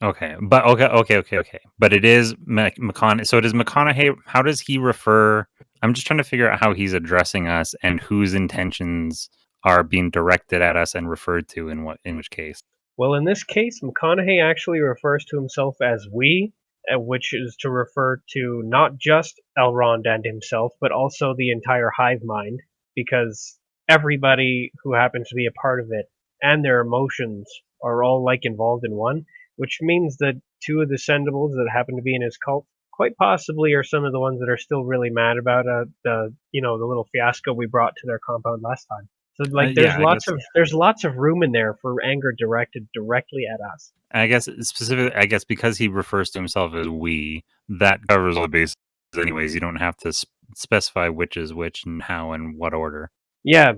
S2: Okay. But it is McConaughey. So it is McConaughey. How does he refer? I'm just trying to figure out how he's addressing us and whose intentions are being directed at us and referred to in which case.
S3: Well, in this case, McConaughey actually refers to himself as we, which is to refer to not just Elrond and himself, but also the entire hivemind, because everybody who happens to be a part of it and their emotions are all involved in one, which means that two of the Sendables that happen to be in his cult quite possibly are some of the ones that are still really mad about the little fiasco we brought to their compound last time. So there's lots of room in there for anger directed directly at us.
S2: I guess specifically, because he refers to himself as we, that covers all the bases. Anyways, you don't have to specify which is which and how and what order.
S3: Yeah,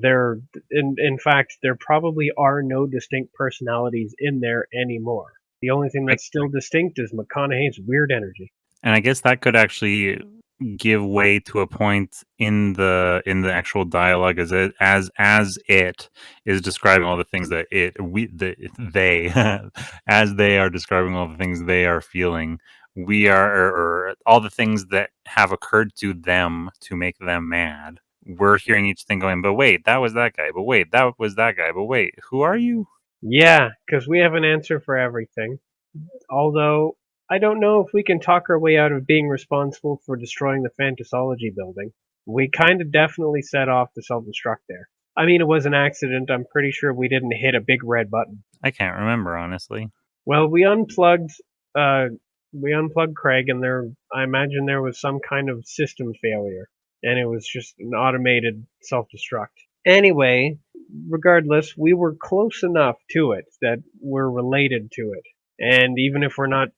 S3: in fact, there probably are no distinct personalities in there anymore. The only thing that's still distinct is McConaughey's weird energy.
S2: And I guess that could actually give way to a point in the actual dialogue as it is describing all the things that they as they are describing all the things they are feeling. We are or all the things that have occurred to them to make them mad. We're hearing each thing going, but wait, that was that guy. But wait, that was that guy. But wait, who are you?
S3: Yeah, because we have an answer for everything. Although I don't know if we can talk our way out of being responsible for destroying the Fantasology building. We kind of definitely set off to self-destruct there. I mean, it was an accident. I'm pretty sure we didn't hit a big red button.
S2: I can't remember, honestly.
S3: Well, we unplugged Craig, and I imagine there was some kind of system failure, and it was just an automated self-destruct. Anyway, regardless, we were close enough to it that we're related to it. And even if we're not,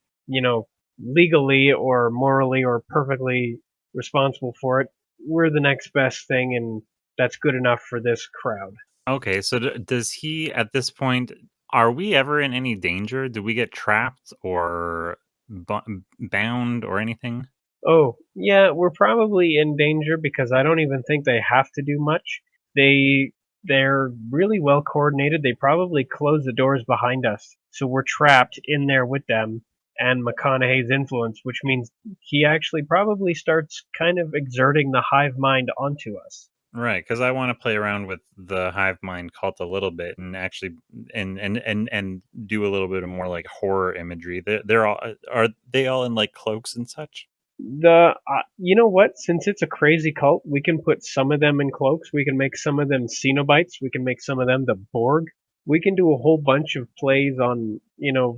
S3: legally or morally or perfectly responsible for it, we're the next best thing, and that's good enough for this crowd.
S2: Okay, so does he at this point? Are we ever in any danger? Do we get trapped or bound or anything?
S3: Oh, yeah, we're probably in danger because I don't even think they have to do much. They're really well coordinated. They probably close the doors behind us, so we're trapped in there with them and McConaughey's influence, which means he actually probably starts kind of exerting the hive mind onto us.
S2: Right, because I want to play around with the hive mind cult a little bit and actually and do a little bit of more like horror imagery. They're all are they all in like cloaks and such?
S3: You know what? Since it's a crazy cult, we can put some of them in cloaks. We can make some of them Cenobites. We can make some of them the Borg. We can do a whole bunch of plays on,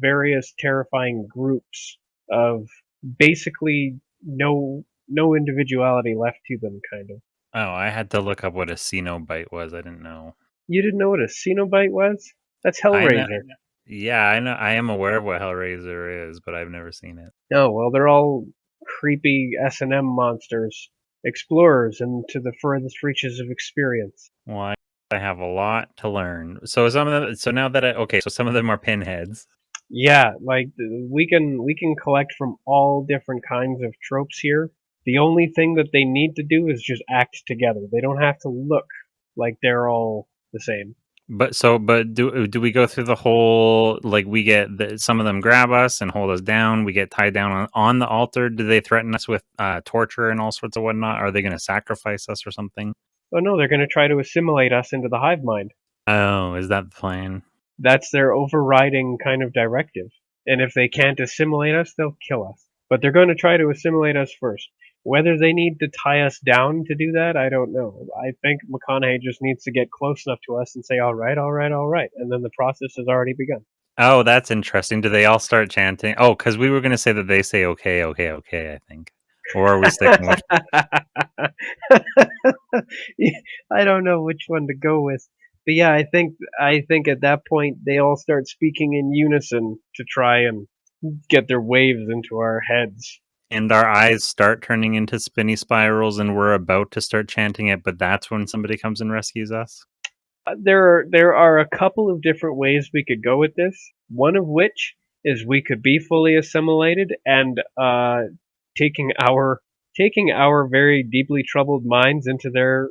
S3: various terrifying groups of basically no individuality left to them, kind of.
S2: Oh, I had to look up what a Cenobite was. I didn't know.
S3: You didn't know what a Cenobite was? That's
S2: I know.
S3: Hellraiser.
S2: Yeah, I know. I am aware of what Hellraiser is, but I've never seen it.
S3: Oh, well, they're all creepy S&M monsters, explorers into the furthest reaches of experience.
S2: Well, I have a lot to learn. So some of them. So now that so some of them are pinheads.
S3: Yeah, like we can collect from all different kinds of tropes here. The only thing that they need to do is just act together. They don't have to look like they're all the same.
S2: But do we go through the whole like we get some of them grab us and hold us down? We get tied down on the altar. Do they threaten us with torture and all sorts of whatnot? Are they going to sacrifice us or something?
S3: Oh no, they're going to try to assimilate us into the hive mind.
S2: Oh, is that the plan?
S3: That's their overriding kind of directive. And if they can't assimilate us, they'll kill us. But they're going to try to assimilate us first. Whether they need to tie us down to do that, I don't know. I think McConaughey just needs to get close enough to us and say, all right, all right, all right. And then the process has already begun.
S2: Oh, that's interesting. Do they all start chanting? Oh, because we were going to say that they say, okay, okay, okay, I think. Or are we sticking with...
S3: I don't know which one to go with. But yeah, I think at that point they all start speaking in unison to try and get their waves into our heads.
S2: And our eyes start turning into spinny spirals and we're about to start chanting it, but that's when somebody comes and rescues us?
S3: There are a couple of different ways we could go with this. One of which is we could be fully assimilated and taking our very deeply troubled minds into their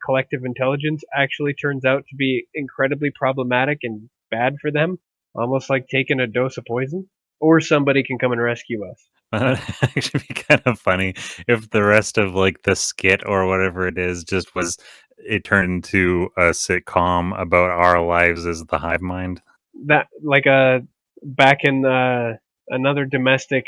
S3: collective intelligence actually turns out to be incredibly problematic and bad for them, almost like taking a dose of poison. Or somebody can come and rescue us.
S2: That'd actually be kind of funny if the rest of like the skit or whatever it is just was it turned into a sitcom about our lives as the hive mind.
S3: That like back in another domestic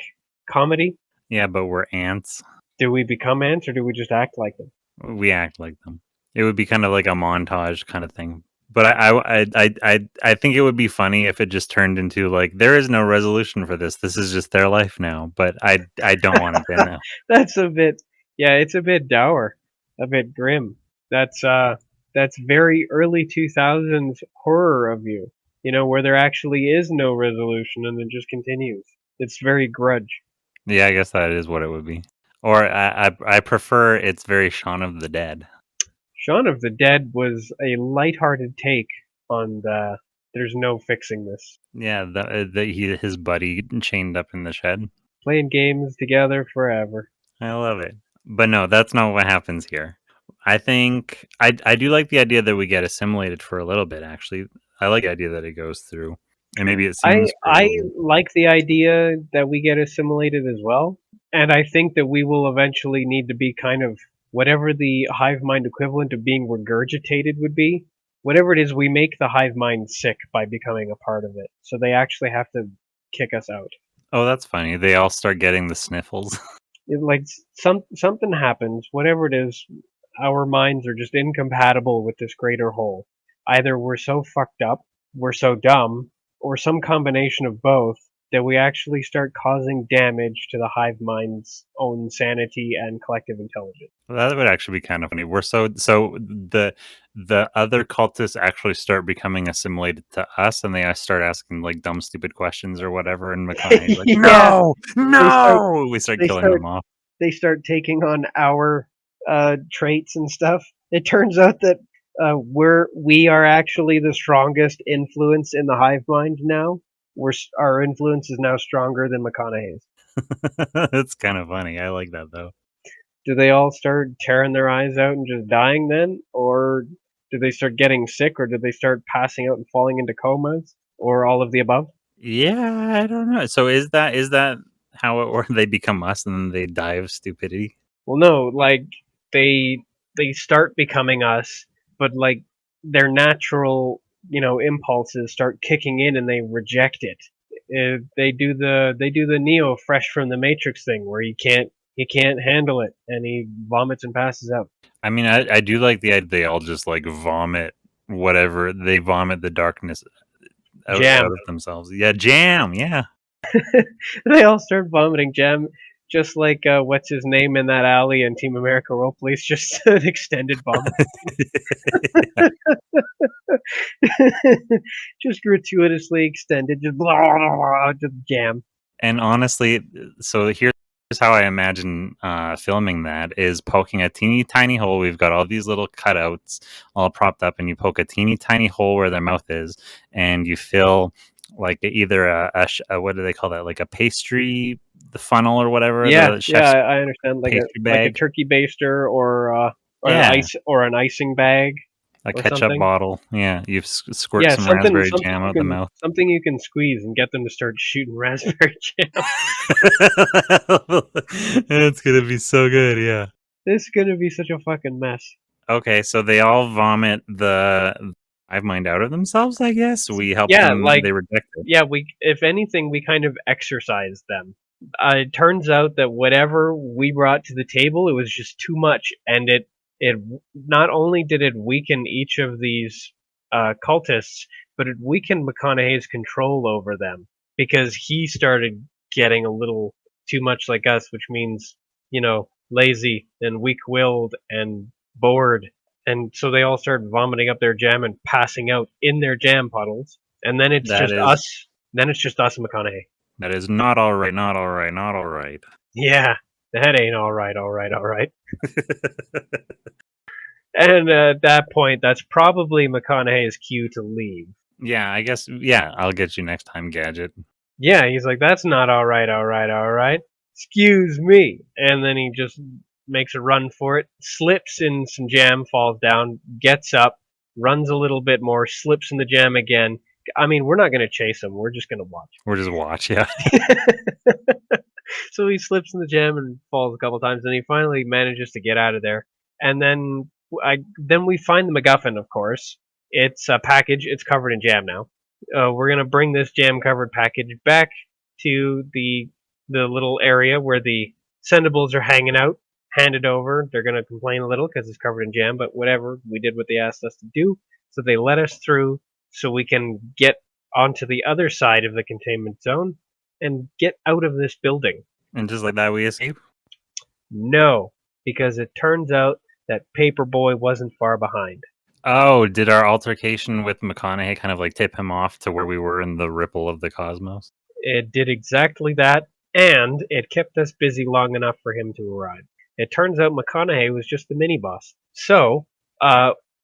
S3: comedy.
S2: Yeah, but we're ants.
S3: Do we become ants or do we just act like them?
S2: We act like them. It would be kind of like a montage kind of thing. But I think it would be funny if it just turned into like there is no resolution for this. This is just their life now. But I don't want it to now.
S3: That's a bit, yeah, it's a bit dour, a bit grim. That's very early 2000s horror of you. Where there actually is no resolution and it just continues. It's very Grudge.
S2: Yeah, I guess that is what it would be. Or I prefer it's very Shaun of the Dead.
S3: Shaun of the Dead was a lighthearted take on the there's no fixing this.
S2: Yeah, his buddy chained up in the shed.
S3: Playing games together forever.
S2: I love it. But no, that's not what happens here. I think I do like the idea that we get assimilated for a little bit, actually. I like the idea that it goes through. And maybe it seems...
S3: I like the idea that we get assimilated as well. And I think that we will eventually need to be kind of whatever the hive mind equivalent of being regurgitated would be. Whatever it is, we make the hive mind sick by becoming a part of it. So they actually have to kick us out.
S2: Oh, that's funny. They all start getting the sniffles.
S3: Like something happens, whatever it is, our minds are just incompatible with this greater whole. Either we're so fucked up, we're so dumb, or some combination of both that we actually start causing damage to the hive mind's own sanity and collective intelligence.
S2: Well, that would actually be kind of funny. We're so the other cultists actually start becoming assimilated to us, and they start asking like dumb, stupid questions or whatever. And McConaughey's like,
S3: Yeah.
S2: "No, we start killing them off.
S3: They start taking on our traits and stuff. It turns out that we are actually the strongest influence in the hive mind now. Our influence is now stronger than McConaughey's.
S2: That's kind of funny. I like that though.
S3: Do they all start tearing their eyes out and just dying then, or do they start getting sick, or do they start passing out and falling into comas, or all of the above?
S2: Yeah, I don't know. So is that how it works? They become us and then they die of stupidity?
S3: Well, no, like they they start becoming us, but like their natural, impulses start kicking in and they reject it. They do the Neo fresh from the Matrix thing where he can't handle it and he vomits and passes out.
S2: I mean, I do like the idea they all just like vomit whatever. They vomit the darkness out
S3: Jam.
S2: of themselves. Yeah, jam. Yeah.
S3: They all start vomiting jam, just like what's his name in that alley in Team America World Police, just an extended vomit. Just gratuitously extended, just blah, blah, blah, just jam.
S2: And honestly, so here's how I imagine filming that is poking a teeny tiny hole. We've got all these little cutouts all propped up, and you poke a teeny tiny hole where their mouth is, and you fill like either a what do they call that? Like a pastry, the funnel or whatever.
S3: Yeah,
S2: the chef's
S3: I understand. Like
S2: pastry
S3: a
S2: bag.
S3: turkey baster or
S2: Yeah.
S3: an icing bag.
S2: A
S3: or
S2: ketchup
S3: something.
S2: bottle. Yeah, you squirt
S3: Yeah,
S2: some raspberry jam out the mouth.
S3: Something you can squeeze and get them to start shooting raspberry jam.
S2: It's gonna be so good. Yeah.
S3: This is gonna be such a fucking mess.
S2: Okay, so they all vomit the hive mind out of themselves. I guess we help them. They reject it.
S3: Yeah, if anything, we kind of exercise them. It turns out that whatever we brought to the table, it was just too much, and it not only did it weaken each of these cultists, but it weakened McConaughey's control over them because he started getting a little too much like us, which means lazy and weak-willed and bored, and so they all start vomiting up their jam and passing out in their jam puddles, and then it's just us. Then it's just us and McConaughey.
S2: That is not all right. Not all right. Not all right.
S3: Yeah, that ain't all right. All right. All right. And at that point, that's probably McConaughey's cue to leave.
S2: Yeah, I guess. Yeah, I'll get you next time, Gadget.
S3: Yeah, he's like, that's not all right. All right. All right. Excuse me. And then he just makes a run for it, slips in some jam, falls down, gets up, runs a little bit more, slips in the jam again. I mean, we're not going to chase him. We're just going to watch.
S2: We're just watch, yeah.
S3: So he slips in the jam and falls a couple times, and he finally manages to get out of there. And then we find the MacGuffin, of course. It's a package. It's covered in jam now. We're going to bring this jam-covered package back to the little area where the Sendables are hanging out. Hand it over. They're going to complain a little because it's covered in jam, but whatever. We did what they asked us to do. So they let us through so we can get onto the other side of the containment zone and get out of this building.
S2: And just like that, we escape?
S3: No, because it turns out that Paperboy wasn't far behind.
S2: Oh, did our altercation with McConaughey kind of like tip him off to where we were in the ripple of the cosmos?
S3: It did exactly that, and it kept us busy long enough for him to arrive. It turns out McConaughey was just the mini-boss. So,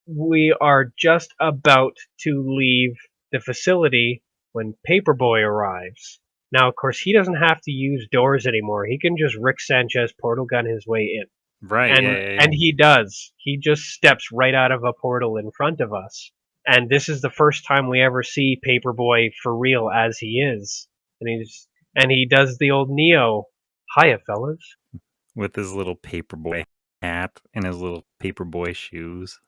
S3: we are just about to leave the facility when Paperboy arrives. Now, of course, he doesn't have to use doors anymore. He can just Rick Sanchez portal gun his way in.
S2: Right,
S3: And he does. He just steps right out of a portal in front of us. And this is the first time we ever see Paperboy for real as he is. And he does the old Neo, hiya, fellas.
S2: With his little Paperboy hat and his little Paperboy shoes.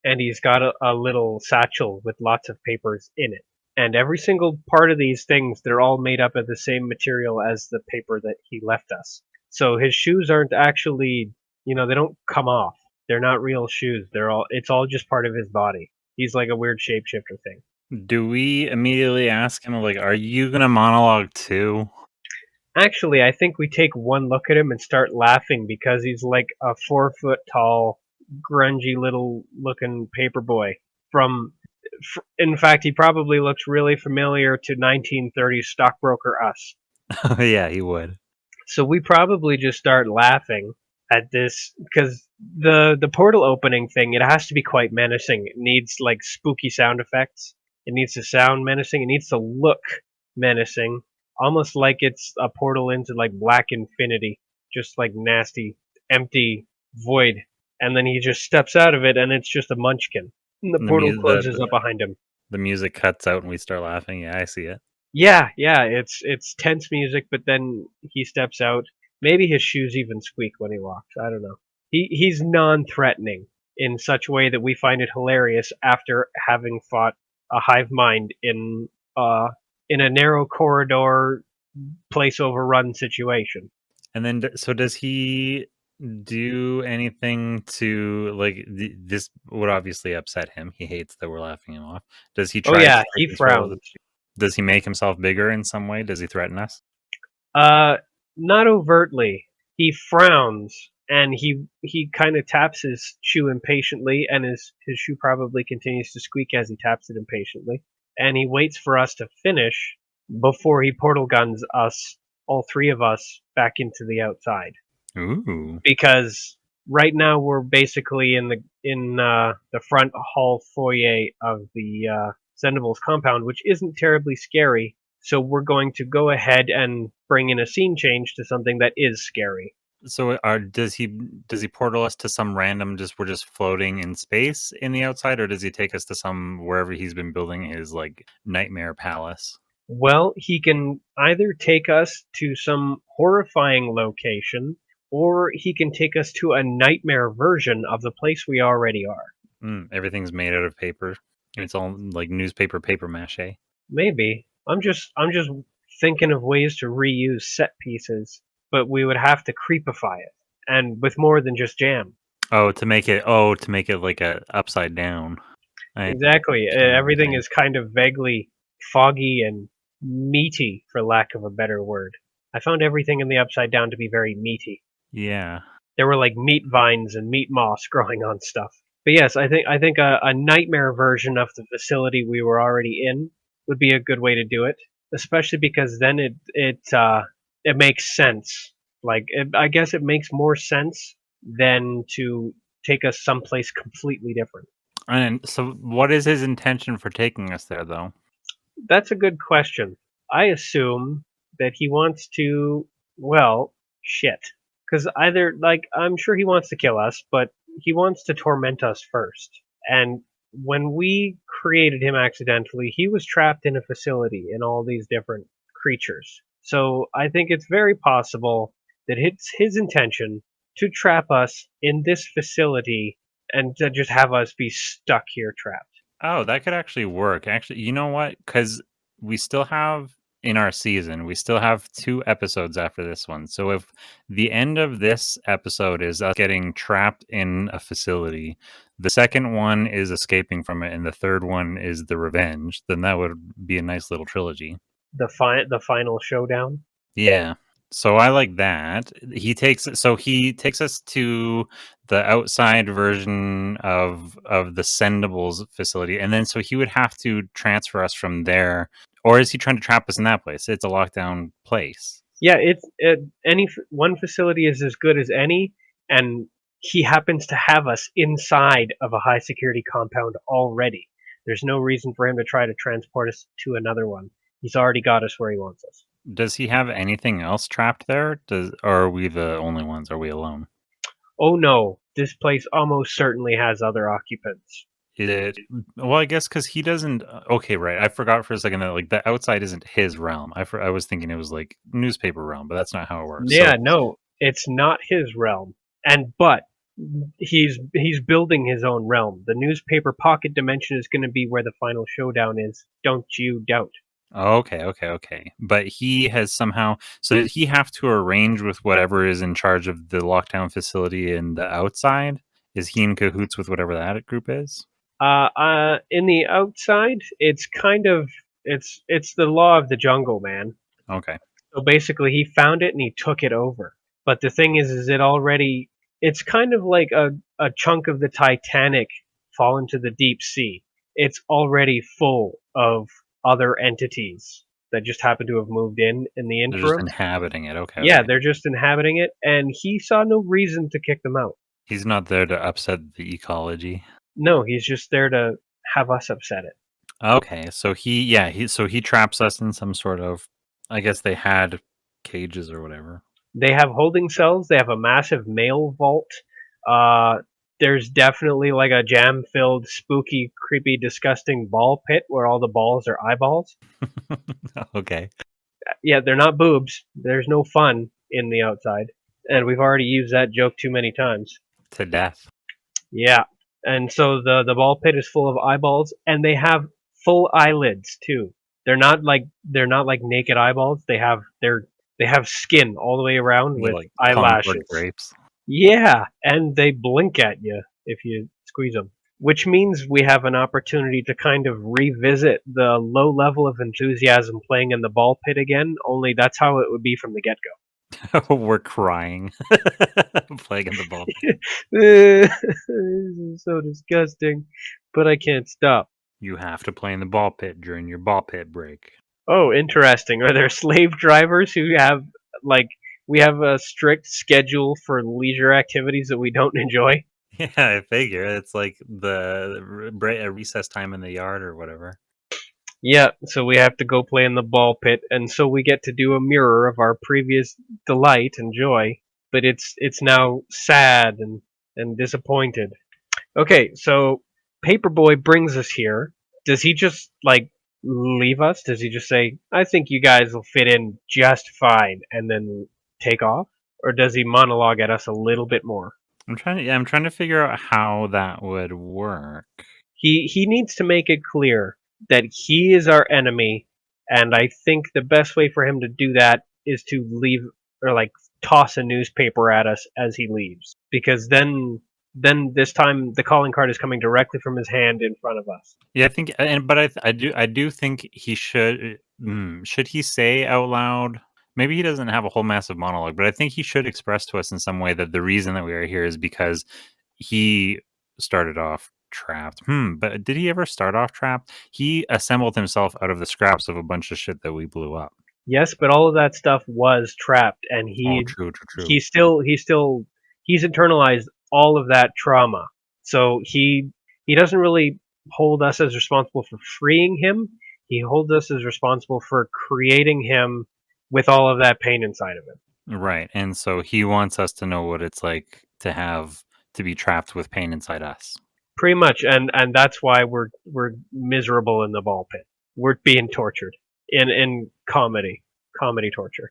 S3: And he's got a little satchel with lots of papers in it. And every single part of these things, they're all made up of the same material as the paper that he left us. So his shoes aren't actually, they don't come off. They're not real shoes. It's all just part of his body. He's like a weird shapeshifter thing.
S2: Do we immediately ask him, like, are you going to monologue too?
S3: Actually, I think we take one look at him and start laughing because he's like a 4 foot tall, grungy little looking Paperboy in fact, he probably looks really familiar to 1930s stockbroker us.
S2: Yeah, he would.
S3: So we probably just start laughing at this because the portal opening thing, it has to be quite menacing. It needs like spooky sound effects. It needs to sound menacing. It needs to look menacing, almost like it's a portal into like black infinity, just like nasty, empty void. And then he just steps out of it, and it's just a munchkin. And the
S2: The,
S3: portal
S2: mu-
S3: closes up behind him.
S2: the music cuts out and we start laughing. Yeah, I see it.
S3: Yeah, it's tense music, but then he steps out. Maybe his shoes even squeak when he walks. I don't know. He's non-threatening in such a way that we find it hilarious after having fought a hive mind in a narrow corridor, place overrun situation.
S2: And then, so does he do anything to like this? Would obviously upset him. He hates that we're laughing him off. Does he
S3: Oh
S2: try?
S3: yeah,
S2: to
S3: he
S2: control
S3: frowns.
S2: Does he make himself bigger in some way? Does he threaten us?
S3: Not overtly. He frowns and he kind of taps his shoe impatiently, and his shoe probably continues to squeak as he taps it impatiently. And he waits for us to finish before he portal guns us, all three of us, back into the outside.
S2: Ooh.
S3: Because right now we're basically in the front hall foyer of the Sendables compound, which isn't terribly scary. So we're going to go ahead and bring in a scene change to something that is scary.
S2: So does he portal us to some random, just we're just floating in space in the outside, or does he take us to some wherever he's been building his like nightmare palace?
S3: Well, he can either take us to some horrifying location, or he can take us to a nightmare version of the place we already are.
S2: Everything's made out of paper. It's all like newspaper paper mache.
S3: Maybe. I'm just thinking of ways to reuse set pieces, but we would have to creepify it, and with more than just jam.
S2: To make it like a upside down.
S3: Exactly. Everything is kind of vaguely foggy and meaty, for lack of a better word. I found everything in the Upside Down to be very meaty.
S2: Yeah.
S3: There were like meat vines and meat moss growing on stuff. But yes, I think a nightmare version of the facility we were already in would be a good way to do it, especially because then it makes sense. I guess it makes more sense than to take us someplace completely different.
S2: And so, what is his intention for taking us there, though?
S3: That's a good question. I assume that he wants to, well, shit. Because either, I'm sure he wants to kill us, but he wants to torment us first. And when we created him accidentally, he was trapped in a facility in all these different creatures. So I think it's very possible that it's his intention to trap us in this facility and to just have us be stuck here trapped.
S2: Oh, that could actually work. Actually, you know what? Because we still have in our season, we still have 2 episodes after this one. So if the end of this episode is us getting trapped in a facility, the second one is escaping from it, and the third one is the revenge, then that would be a nice little trilogy.
S3: The final showdown.
S2: Yeah. So I like that. He takes us to the outside version of the Sendables facility, and then so he would have to transfer us from there, or is he trying to trap us in that place? It's a lockdown place.
S3: Yeah, any one facility is as good as any, and he happens to have us inside of a high security compound already. There's no reason for him to try to transport us to another one. He's already got us where he wants us.
S2: Does he have anything else trapped there? Or are we the only ones? Are we alone?
S3: Oh no, this place almost certainly has other occupants.
S2: Well, I guess because he doesn't. Okay, right. I forgot for a second that like the outside isn't his realm. I was thinking it was like newspaper realm, but that's not how it works.
S3: Yeah,
S2: So,
S3: no, it's not his realm. But he's building his own realm. The newspaper pocket dimension is going to be where the final showdown is. Don't you doubt.
S2: okay. But he has somehow. So did he have to arrange with whatever is in charge of the lockdown facility in the outside? Is he in cahoots with whatever that group is?
S3: In the outside, it's kind of it's the law of the jungle, man.
S2: Okay.
S3: So basically, he found it and he took it over. But the thing is it's kind of like a chunk of the Titanic fallen to the deep sea. It's already full of other entities that just happen to have moved in the
S2: They're just
S3: interim.
S2: inhabiting it. Okay.
S3: Yeah,
S2: okay.
S3: they're just inhabiting it, and he saw no reason to kick them out.
S2: He's not there to upset the ecology.
S3: No, he's just there to have us upset it.
S2: Okay, so he traps us in some sort of, I guess they had cages or whatever.
S3: They have holding cells. They have a massive mail vault. Uh, there's definitely like a jam-filled, spooky, creepy, disgusting ball pit where all the balls are eyeballs.
S2: Okay.
S3: Yeah, they're not boobs. There's no fun in the outside, and we've already used that joke too many times.
S2: To death.
S3: Yeah, and so the ball pit is full of eyeballs, and they have full eyelids too. They're not like naked eyeballs. They have skin all the way around with
S2: Like comic book
S3: eyelashes.
S2: grapes.
S3: Yeah, and they blink at you if you squeeze them. Which means we have an opportunity to kind of revisit the low level of enthusiasm playing in the ball pit again, only that's how it would be from the get-go.
S2: We're crying. Playing in the ball.
S3: This is so disgusting, but I can't stop.
S2: You have to play in the ball pit during your ball pit break.
S3: Oh, interesting. Are there slave drivers who have, like, we have a strict schedule for leisure activities that we don't enjoy?
S2: Yeah, I figure it's like the recess time in the yard or whatever.
S3: Yeah, so we have to go play in the ball pit, and so we get to do a mirror of our previous delight and joy, but it's now sad and disappointed. Okay, so Paperboy brings us here. Does he just like leave us? Does he just say, "I think you guys will fit in just fine," and then take off, or does he monologue at us a little bit more?
S2: I'm trying to figure out how that would work.
S3: He needs to make it clear that he is our enemy, and I think the best way for him to do that is to leave or like toss a newspaper at us as he leaves, because then this time the calling card is coming directly from his hand in front of us.
S2: Yeah, I think, but I do think he should. Should he say out loud? Maybe he doesn't have a whole massive monologue, but I think he should express to us in some way that the reason that we are here is because he started off trapped. But did he ever start off trapped? He assembled himself out of the scraps of a bunch of shit that we blew up.
S3: Yes, but all of that stuff was trapped, and
S2: True.
S3: he's internalized all of that trauma. So he doesn't really hold us as responsible for freeing him. He holds us as responsible for creating him with all of that pain inside of him.
S2: Right, and so he wants us to know what it's like to be trapped with pain inside us.
S3: Pretty much, and that's why we're miserable in the ball pit. We're being tortured in comedy torture.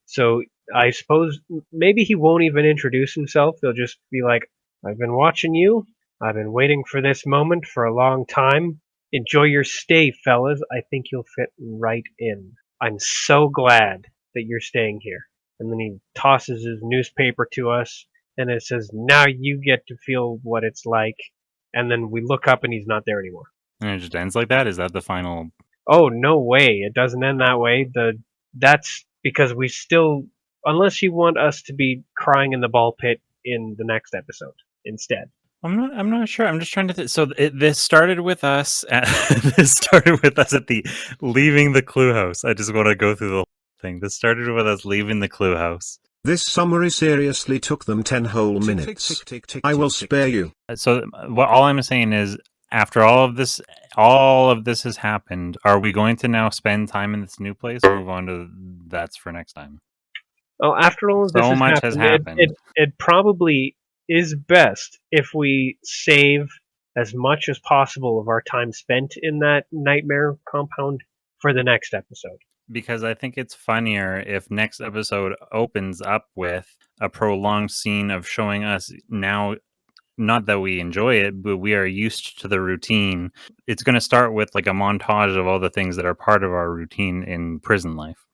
S3: So I suppose maybe he won't even introduce himself. He'll just be like, "I've been watching you. I've been waiting for this moment for a long time. Enjoy your stay, fellas. I think you'll fit right in. I'm so glad that you're staying here." And then he tosses his newspaper to us, and it says, "Now you get to feel what it's like." And then we look up, and he's not there anymore.
S2: And it just ends like that? Is that the final?
S3: Oh, no way. It doesn't end that way. That's because we still, unless you want us to be crying in the ball pit in the next episode instead.
S2: I'm not sure. I'm just trying to so this started with us this started with us at the leaving the clue house. I just want to go through the whole thing. This started with us leaving the clue house.
S1: This summary seriously took them 10 whole minutes. I will spare you.
S2: So all I'm saying is, after all of this has happened, are we going to now spend time in this new place, or move on to that's for next time?
S3: Well, after all of this
S2: So much has happened.
S3: It probably is best if we save as much as possible of our time spent in that nightmare compound for the next episode.
S2: Because I think it's funnier if next episode opens up with a prolonged scene of showing us now, not that we enjoy it, but we are used to the routine. It's going to start with like a montage of all the things that are part of our routine in prison life.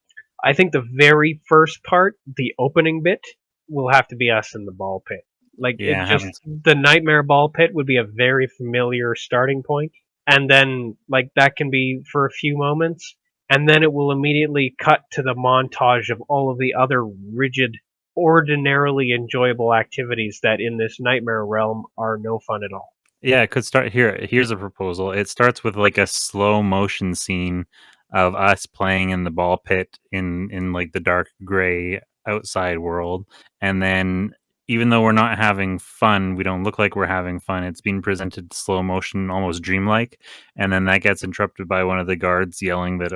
S3: I think the very first part, the opening bit, will have to be us in the ball pit. Like, the nightmare ball pit would be a very familiar starting point. And then, like, that can be for a few moments. And then it will immediately cut to the montage of all of the other rigid, ordinarily enjoyable activities that in this nightmare realm are no fun at all.
S2: Yeah, it could start here. Here's a proposal. It starts with like a slow motion scene of us playing in the ball pit in like the dark gray outside world, and then even though we're not having fun, we don't look like we're having fun. It's being presented slow motion, almost dreamlike, and then that gets interrupted by one of the guards yelling that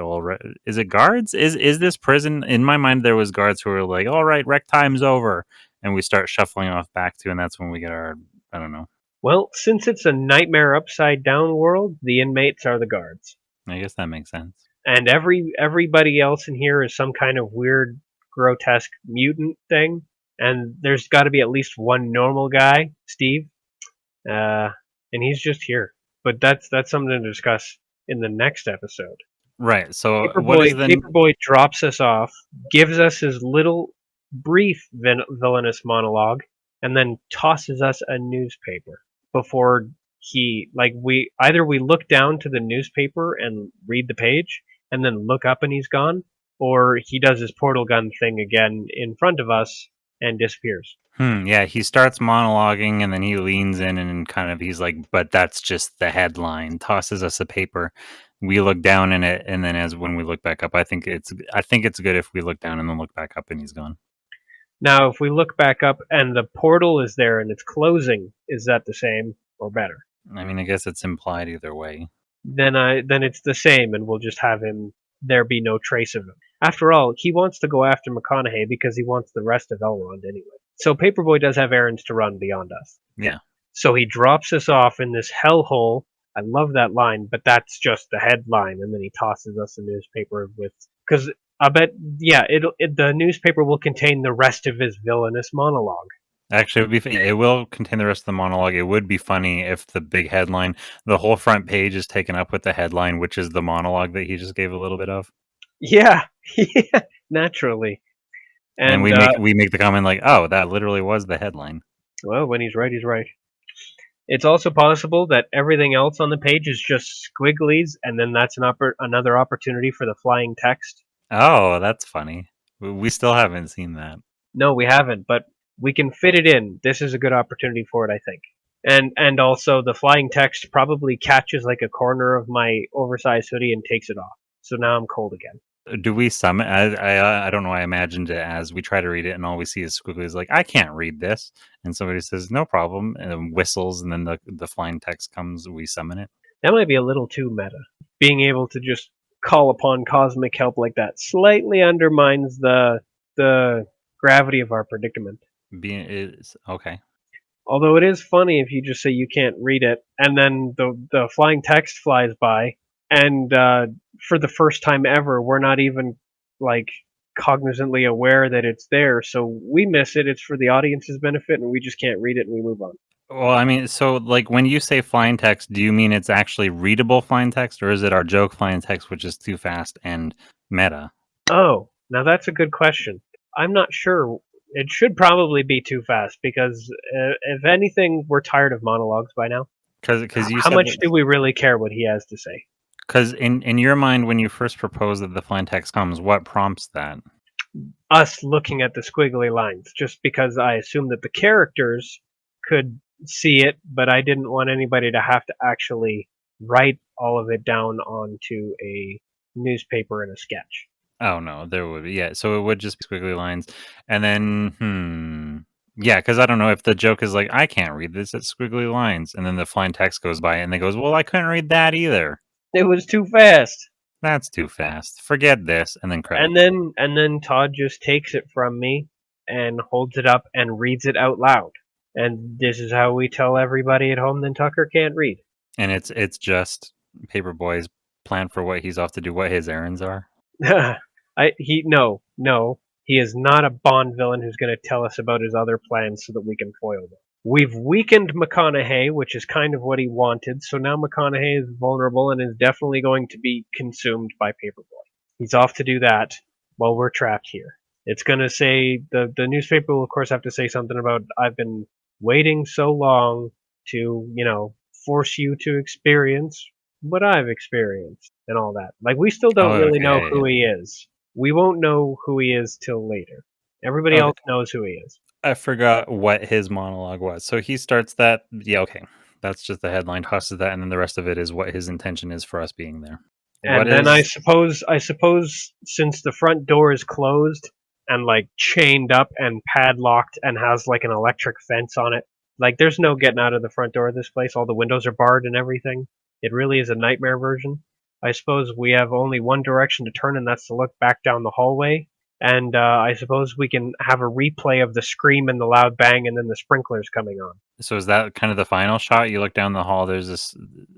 S2: is it guards? Is this prison? In my mind, there was guards who were like, "All right, rec time's over," and we start shuffling off back to, and that's when we get our, I don't know.
S3: Well, since it's a nightmare upside down world, the inmates are the guards.
S2: I guess that makes sense.
S3: And everybody else in here is some kind of weird, grotesque mutant thing. And there's got to be at least one normal guy, Steve, and he's just here. But that's something to discuss in the next episode.
S2: Right. So what is the
S3: Paperboy drops us off, gives us his little brief villainous monologue, and then tosses us a newspaper before we look down to the newspaper and read the page and then look up and he's gone, or he does his portal gun thing again in front of us and disappears.
S2: Yeah, he starts monologuing and then he leans in and kind of he's like, but that's just the headline. Tosses us a paper. We look down in it, and then when we look back up, I think it's good if we look down and then look back up and he's gone.
S3: Now, if we look back up and the portal is there and it's closing, is that the same or better?
S2: I mean, I guess it's implied either way.
S3: Then it's the same, and we'll just have there be no trace of him. After all, he wants to go after McConaughey because he wants the rest of Elrond anyway. So Paperboy does have errands to run beyond us.
S2: Yeah.
S3: So he drops us off in this hellhole. I love that line, but that's just the headline, and then he tosses us a newspaper because I bet, the newspaper will contain the rest of his villainous monologue.
S2: Actually, it will contain the rest of the monologue. It would be funny if the big headline, the whole front page is taken up with the headline, which is the monologue that he just gave a little bit of.
S3: Yeah, naturally.
S2: And we make the comment like, "Oh, that literally was the headline."
S3: Well, when he's right, he's right. It's also possible that everything else on the page is just squigglies, and then that's another opportunity for the flying text.
S2: Oh, that's funny. We still haven't seen that.
S3: No, we haven't, but we can fit it in. This is a good opportunity for it, I think. And also, the flying text probably catches like a corner of my oversized hoodie and takes it off. So now I'm cold again.
S2: Do we summon? I don't know. I imagined it as we try to read it, and all we see is squiggly. Is like, I can't read this, and somebody says, "No problem," and then whistles, and then the flying text comes. We summon it.
S3: That might be a little too meta. Being able to just call upon cosmic help like that slightly undermines the gravity of our predicament.
S2: Okay.
S3: Although it is funny if you just say you can't read it, and then the flying text flies by, and for the first time ever, we're not even like cognizantly aware that it's there, so we miss it. It's for the audience's benefit, and we just can't read it, and we move on.
S2: Well, I mean, so like when you say flying text, do you mean it's actually readable flying text, or is it our joke flying text, which is too fast and meta?
S3: Oh, now that's a good question. I'm not sure. It should probably be too fast because, if anything, we're tired of monologues by now.
S2: Because
S3: how much do we really care what he has to say?
S2: Because in your mind, when you first propose that the flying text comes, what prompts that?
S3: Us looking at the squiggly lines, just because I assume that the characters could see it, but I didn't want anybody to have to actually write all of it down onto a newspaper in a sketch.
S2: Oh no, there would be, yeah. So it would just be squiggly lines, and then yeah, because I don't know if the joke is like, I can't read this, it's squiggly lines, and then the flying text goes by, and they goes, well, I couldn't read that either.
S3: It was too fast.
S2: That's too fast. Forget this, and then credit.
S3: And then Todd just takes it from me and holds it up and reads it out loud. And this is how we tell everybody at home that Tucker can't read.
S2: And it's just Paperboy's plan for what he's off to do, what his errands are.
S3: No, he is not a Bond villain who's going to tell us about his other plans so that we can foil them. We've weakened McConaughey, which is kind of what he wanted, so now McConaughey is vulnerable and is definitely going to be consumed by Paperboy. He's off to do that while we're trapped here. It's going to say, the newspaper will of course have to say something about, I've been waiting so long to, force you to experience what I've experienced and all that. Like, we still don't really know who he is. We won't know who he is till later. Everybody else knows who he is.
S2: I forgot what his monologue was. So he starts that. Yeah, okay. That's just the headline, tosses that, and then the rest of it is what his intention is for us being there.
S3: And then I suppose since the front door is closed, and like chained up and padlocked and has like an electric fence on it. Like there's no getting out of the front door of this place. All the windows are barred and everything. It really is a nightmare version. I suppose we have only one direction to turn, and that's to look back down the hallway. And I suppose we can have a replay of the scream and the loud bang and then the sprinklers coming on.
S2: So is that kind of the final shot? You look down the hall, there's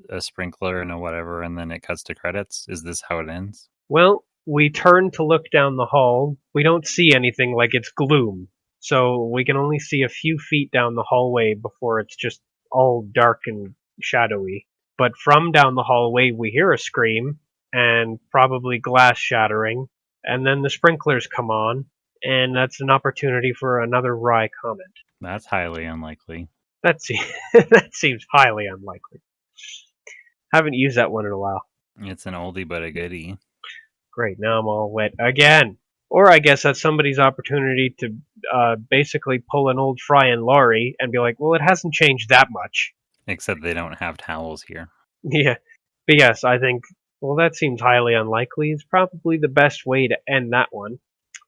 S2: a sprinkler and a whatever, and then it cuts to credits. Is this how it ends?
S3: Well, we turn to look down the hall. We don't see anything, like it's gloom. So we can only see a few feet down the hallway before it's just all dark and shadowy. But from down the hallway, we hear a scream and probably glass shattering, and then the sprinklers come on, and that's an opportunity for another wry comment.
S2: That's highly unlikely.
S3: That seems highly unlikely. Haven't used that one in a while.
S2: It's an oldie but a goodie.
S3: Great, now I'm all wet again. Or I guess that's somebody's opportunity to basically pull an old Fry and Laurie and be like, well, it hasn't changed that much.
S2: Except they don't have towels here.
S3: Yeah. But yes, I think, well, that seems highly unlikely. It's probably the best way to end that one.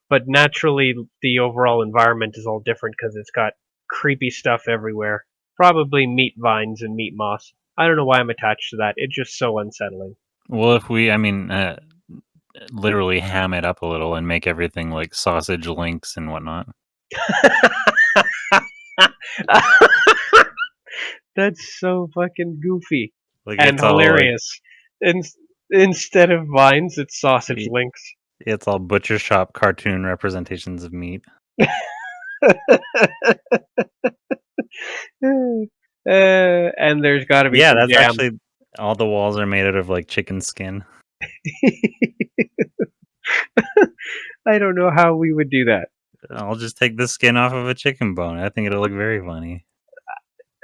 S3: But naturally, the overall environment is all different because it's got creepy stuff everywhere. Probably meat vines and meat moss. I don't know why I'm attached to that. It's just so unsettling.
S2: Well, if we, literally ham it up a little and make everything like sausage links and whatnot.
S3: That's so fucking goofy
S2: Like
S3: and
S2: it's all,
S3: hilarious. Instead of vines, it's sausage links.
S2: It's all butcher shop cartoon representations of meat.
S3: And there's got to be
S2: that's
S3: jam.
S2: actually all the walls are made out of like chicken skin.
S3: I don't know how we would do that.
S2: I'll just take the skin off of a chicken bone. I think it'll look very funny.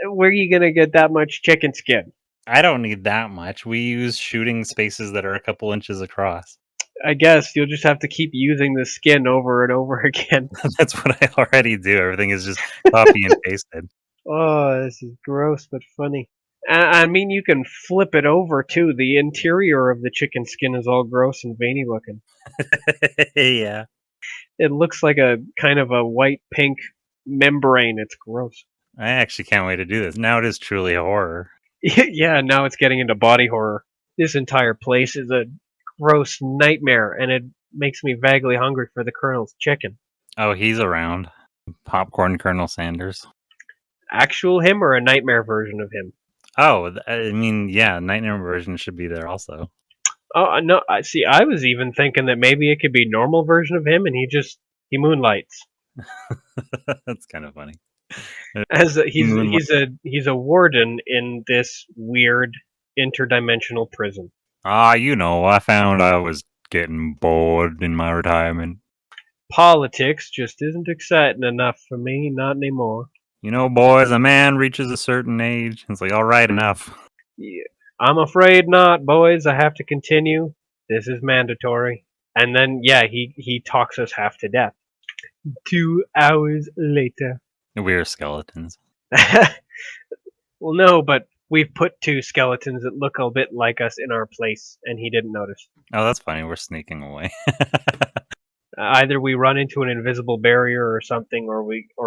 S3: Where are you gonna get that much chicken skin?
S2: I don't need that much. We use shooting spaces that are a couple inches across.
S3: I guess you'll just have to keep using the skin over and over again.
S2: That's what I already do. Everything is just copy and pasted.
S3: Oh, this is gross but funny. I mean, you can flip it over too. The interior of the chicken skin is all gross and veiny looking.
S2: Yeah.
S3: It looks like a kind of a white-pink membrane. It's gross.
S2: I actually can't wait to do this. Now it is truly a horror.
S3: Yeah, now it's getting into body horror. This entire place is a gross nightmare, and it makes me vaguely hungry for the Colonel's chicken.
S2: Oh, he's around. Popcorn Colonel Sanders.
S3: Actual him or a nightmare version of him?
S2: Oh, I mean, yeah, nightmare version should be there also.
S3: Oh, no, I see. I was even thinking that maybe it could be normal version of him, and he moonlights.
S2: That's kind of funny.
S3: As he's a warden in this weird interdimensional prison.
S2: I found I was getting bored in my retirement.
S3: Politics just isn't exciting enough for me, not anymore.
S2: You know, boys, a man reaches a certain age. It's like, all right, enough.
S3: Yeah. I'm afraid not, boys. I have to continue. This is mandatory. And then, yeah, he talks us half to death. 2 hours later.
S2: We're skeletons.
S3: Well, no, but we've put 2 skeletons that look a bit like us in our place, and he didn't notice.
S2: Oh, that's funny. We're sneaking away.
S3: Either we run into an invisible barrier or something, or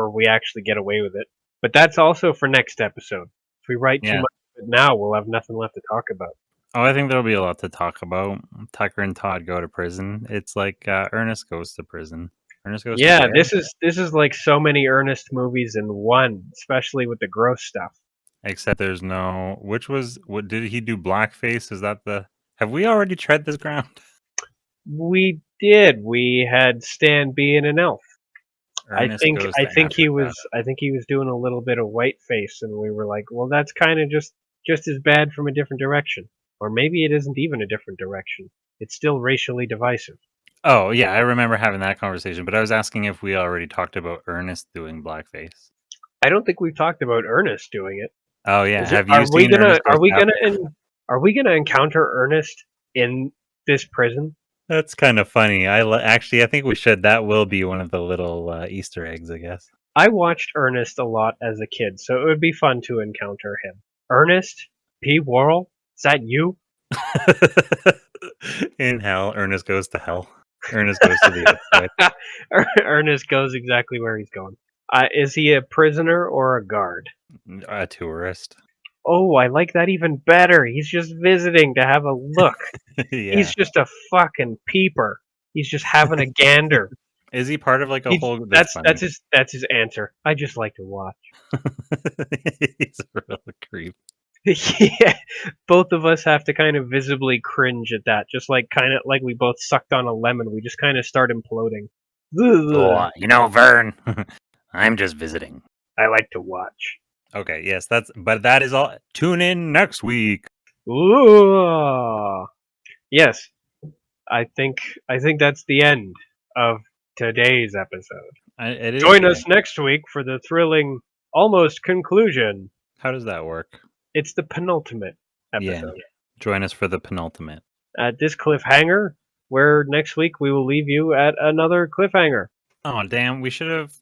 S3: we actually get away with it. But that's also for next episode. If we write too much of it now, we'll have nothing left to talk about.
S2: Oh, I think there'll be a lot to talk about. Tucker and Todd go to prison. It's like Ernest goes to prison. Ernest goes to jail.
S3: this is like so many Ernest movies in one, especially with the gross stuff.
S2: Except there's no. What did he do? Blackface? Is that the? Have we already tread this ground?
S3: We did. We had Stan being an elf. I think he was doing a little bit of whiteface, and we were like, well, that's kind of just as bad from a different direction, or maybe it isn't even a different direction. It's still racially divisive.
S2: Oh yeah, I remember having that conversation, but I was asking if we already talked about Ernest doing blackface.
S3: I don't think we've talked about Ernest doing it.
S2: Oh yeah,
S3: Are we gonna encounter Ernest in this prison?
S2: That's kind of funny. I think we should. That will be one of the little Easter eggs, I guess.
S3: I watched Ernest a lot as a kid, so it would be fun to encounter him. Ernest P. Worrell, is that you?
S2: In hell, Ernest goes to hell. Ernest goes to the outside.
S3: Ernest goes exactly where he's going. Is he a prisoner or a guard?
S2: A tourist.
S3: Oh, I like that even better. He's just visiting to have a look.
S2: Yeah.
S3: He's just a fucking peeper. He's just having a gander.
S2: Is he part of like a whole?
S3: That's his answer. I just like to watch.
S2: He's a real creep.
S3: Yeah, both of us have to kind of visibly cringe at that. Just like kind of like we both sucked on a lemon. We just kind of start imploding.
S2: Oh, Vern, I'm just visiting.
S3: I like to watch.
S2: Okay, yes, but that is all. Tune in next week.
S3: Ooh. Yes, I think that's the end of today's episode. Join us next week for the thrilling almost conclusion.
S2: How does that work?
S3: It's the penultimate episode.
S2: Yeah. Join us for the penultimate.
S3: At this cliffhanger, where next week we will leave you at another cliffhanger.
S2: Oh, damn. We should have...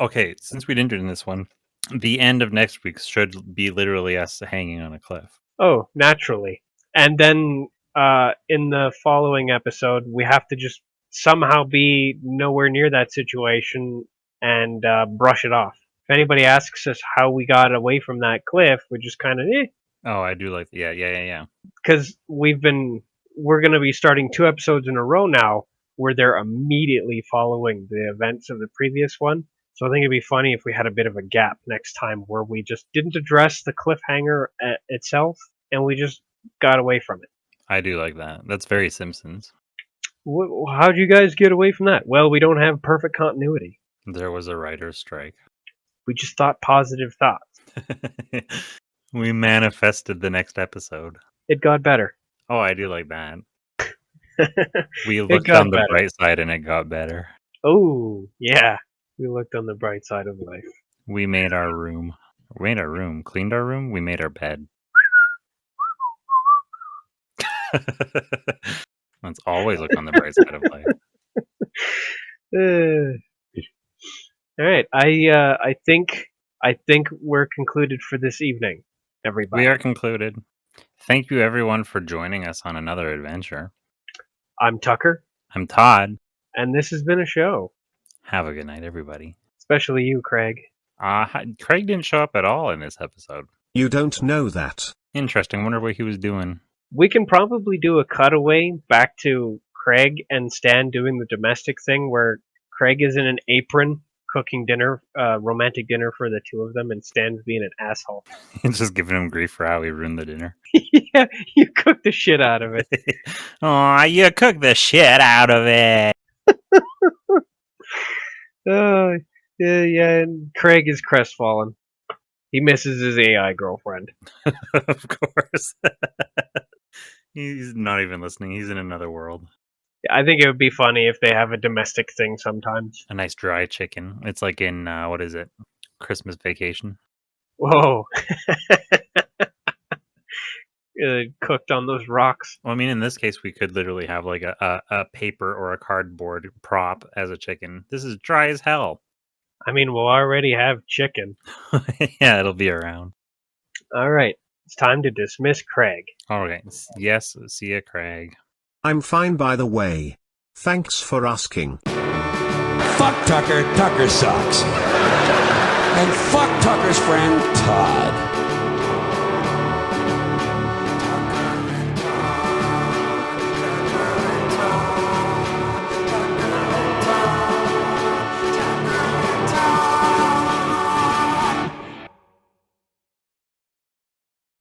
S2: Okay, since we didn't do it in this one, the end of next week should be literally us hanging on a cliff.
S3: Oh, naturally. And then in the following episode, we have to just somehow be nowhere near that situation and brush it off. If anybody asks us how we got away from that cliff, we just kind of
S2: Oh, I do like yeah.
S3: Because we're going to be starting 2 episodes in a row now where they're immediately following the events of the previous one. So I think it'd be funny if we had a bit of a gap next time where we just didn't address the cliffhanger itself and we just got away from it.
S2: I do like that. That's very Simpsons.
S3: How'd you guys get away from that? Well, we don't have perfect continuity.
S2: There was a writer's strike.
S3: We just thought positive thoughts.
S2: We manifested the next episode.
S3: It got better.
S2: Oh, I do like that. We looked on the bright side and it got better.
S3: Oh, yeah. We looked on the bright side of life.
S2: We made our room. Cleaned our room. We made our bed. Let's always look on the bright side of life.
S3: All right. I think we're concluded for this evening, everybody.
S2: We are concluded. Thank you, everyone, for joining us on another adventure.
S3: I'm Tucker.
S2: I'm Todd.
S3: And this has been a show.
S2: Have a good night, everybody.
S3: Especially you, Craig.
S2: Craig didn't show up at all in this episode.
S4: You don't know that.
S2: Interesting. Wonder what he was doing.
S3: We can probably do a cutaway back to Craig and Stan doing the domestic thing where Craig is in an apron cooking dinner, romantic dinner for the two of them, and Stan's being an asshole.
S2: He's just giving him grief for how he ruined the dinner.
S3: Yeah, you cooked the shit out of it.
S2: Aw, you cooked the shit out of it.
S3: Yeah, and Craig is crestfallen. He misses his AI girlfriend.
S2: Of course. He's not even listening. He's in another world.
S3: I think it would be funny if they have a domestic thing sometimes.
S2: A nice dry chicken. It's like in, what is it? Christmas Vacation.
S3: Whoa. Cooked on those rocks.
S2: Well, I mean, in this case, we could literally have like a paper or a cardboard prop as a chicken. This is dry as hell.
S3: I mean, we'll already have chicken.
S2: Yeah, it'll be around.
S3: All right. It's time to dismiss Craig.
S2: All right. Yes, see ya, Craig.
S4: I'm fine, by the way. Thanks for asking.
S1: Fuck Tucker. Tucker sucks. And fuck Tucker's friend, Todd.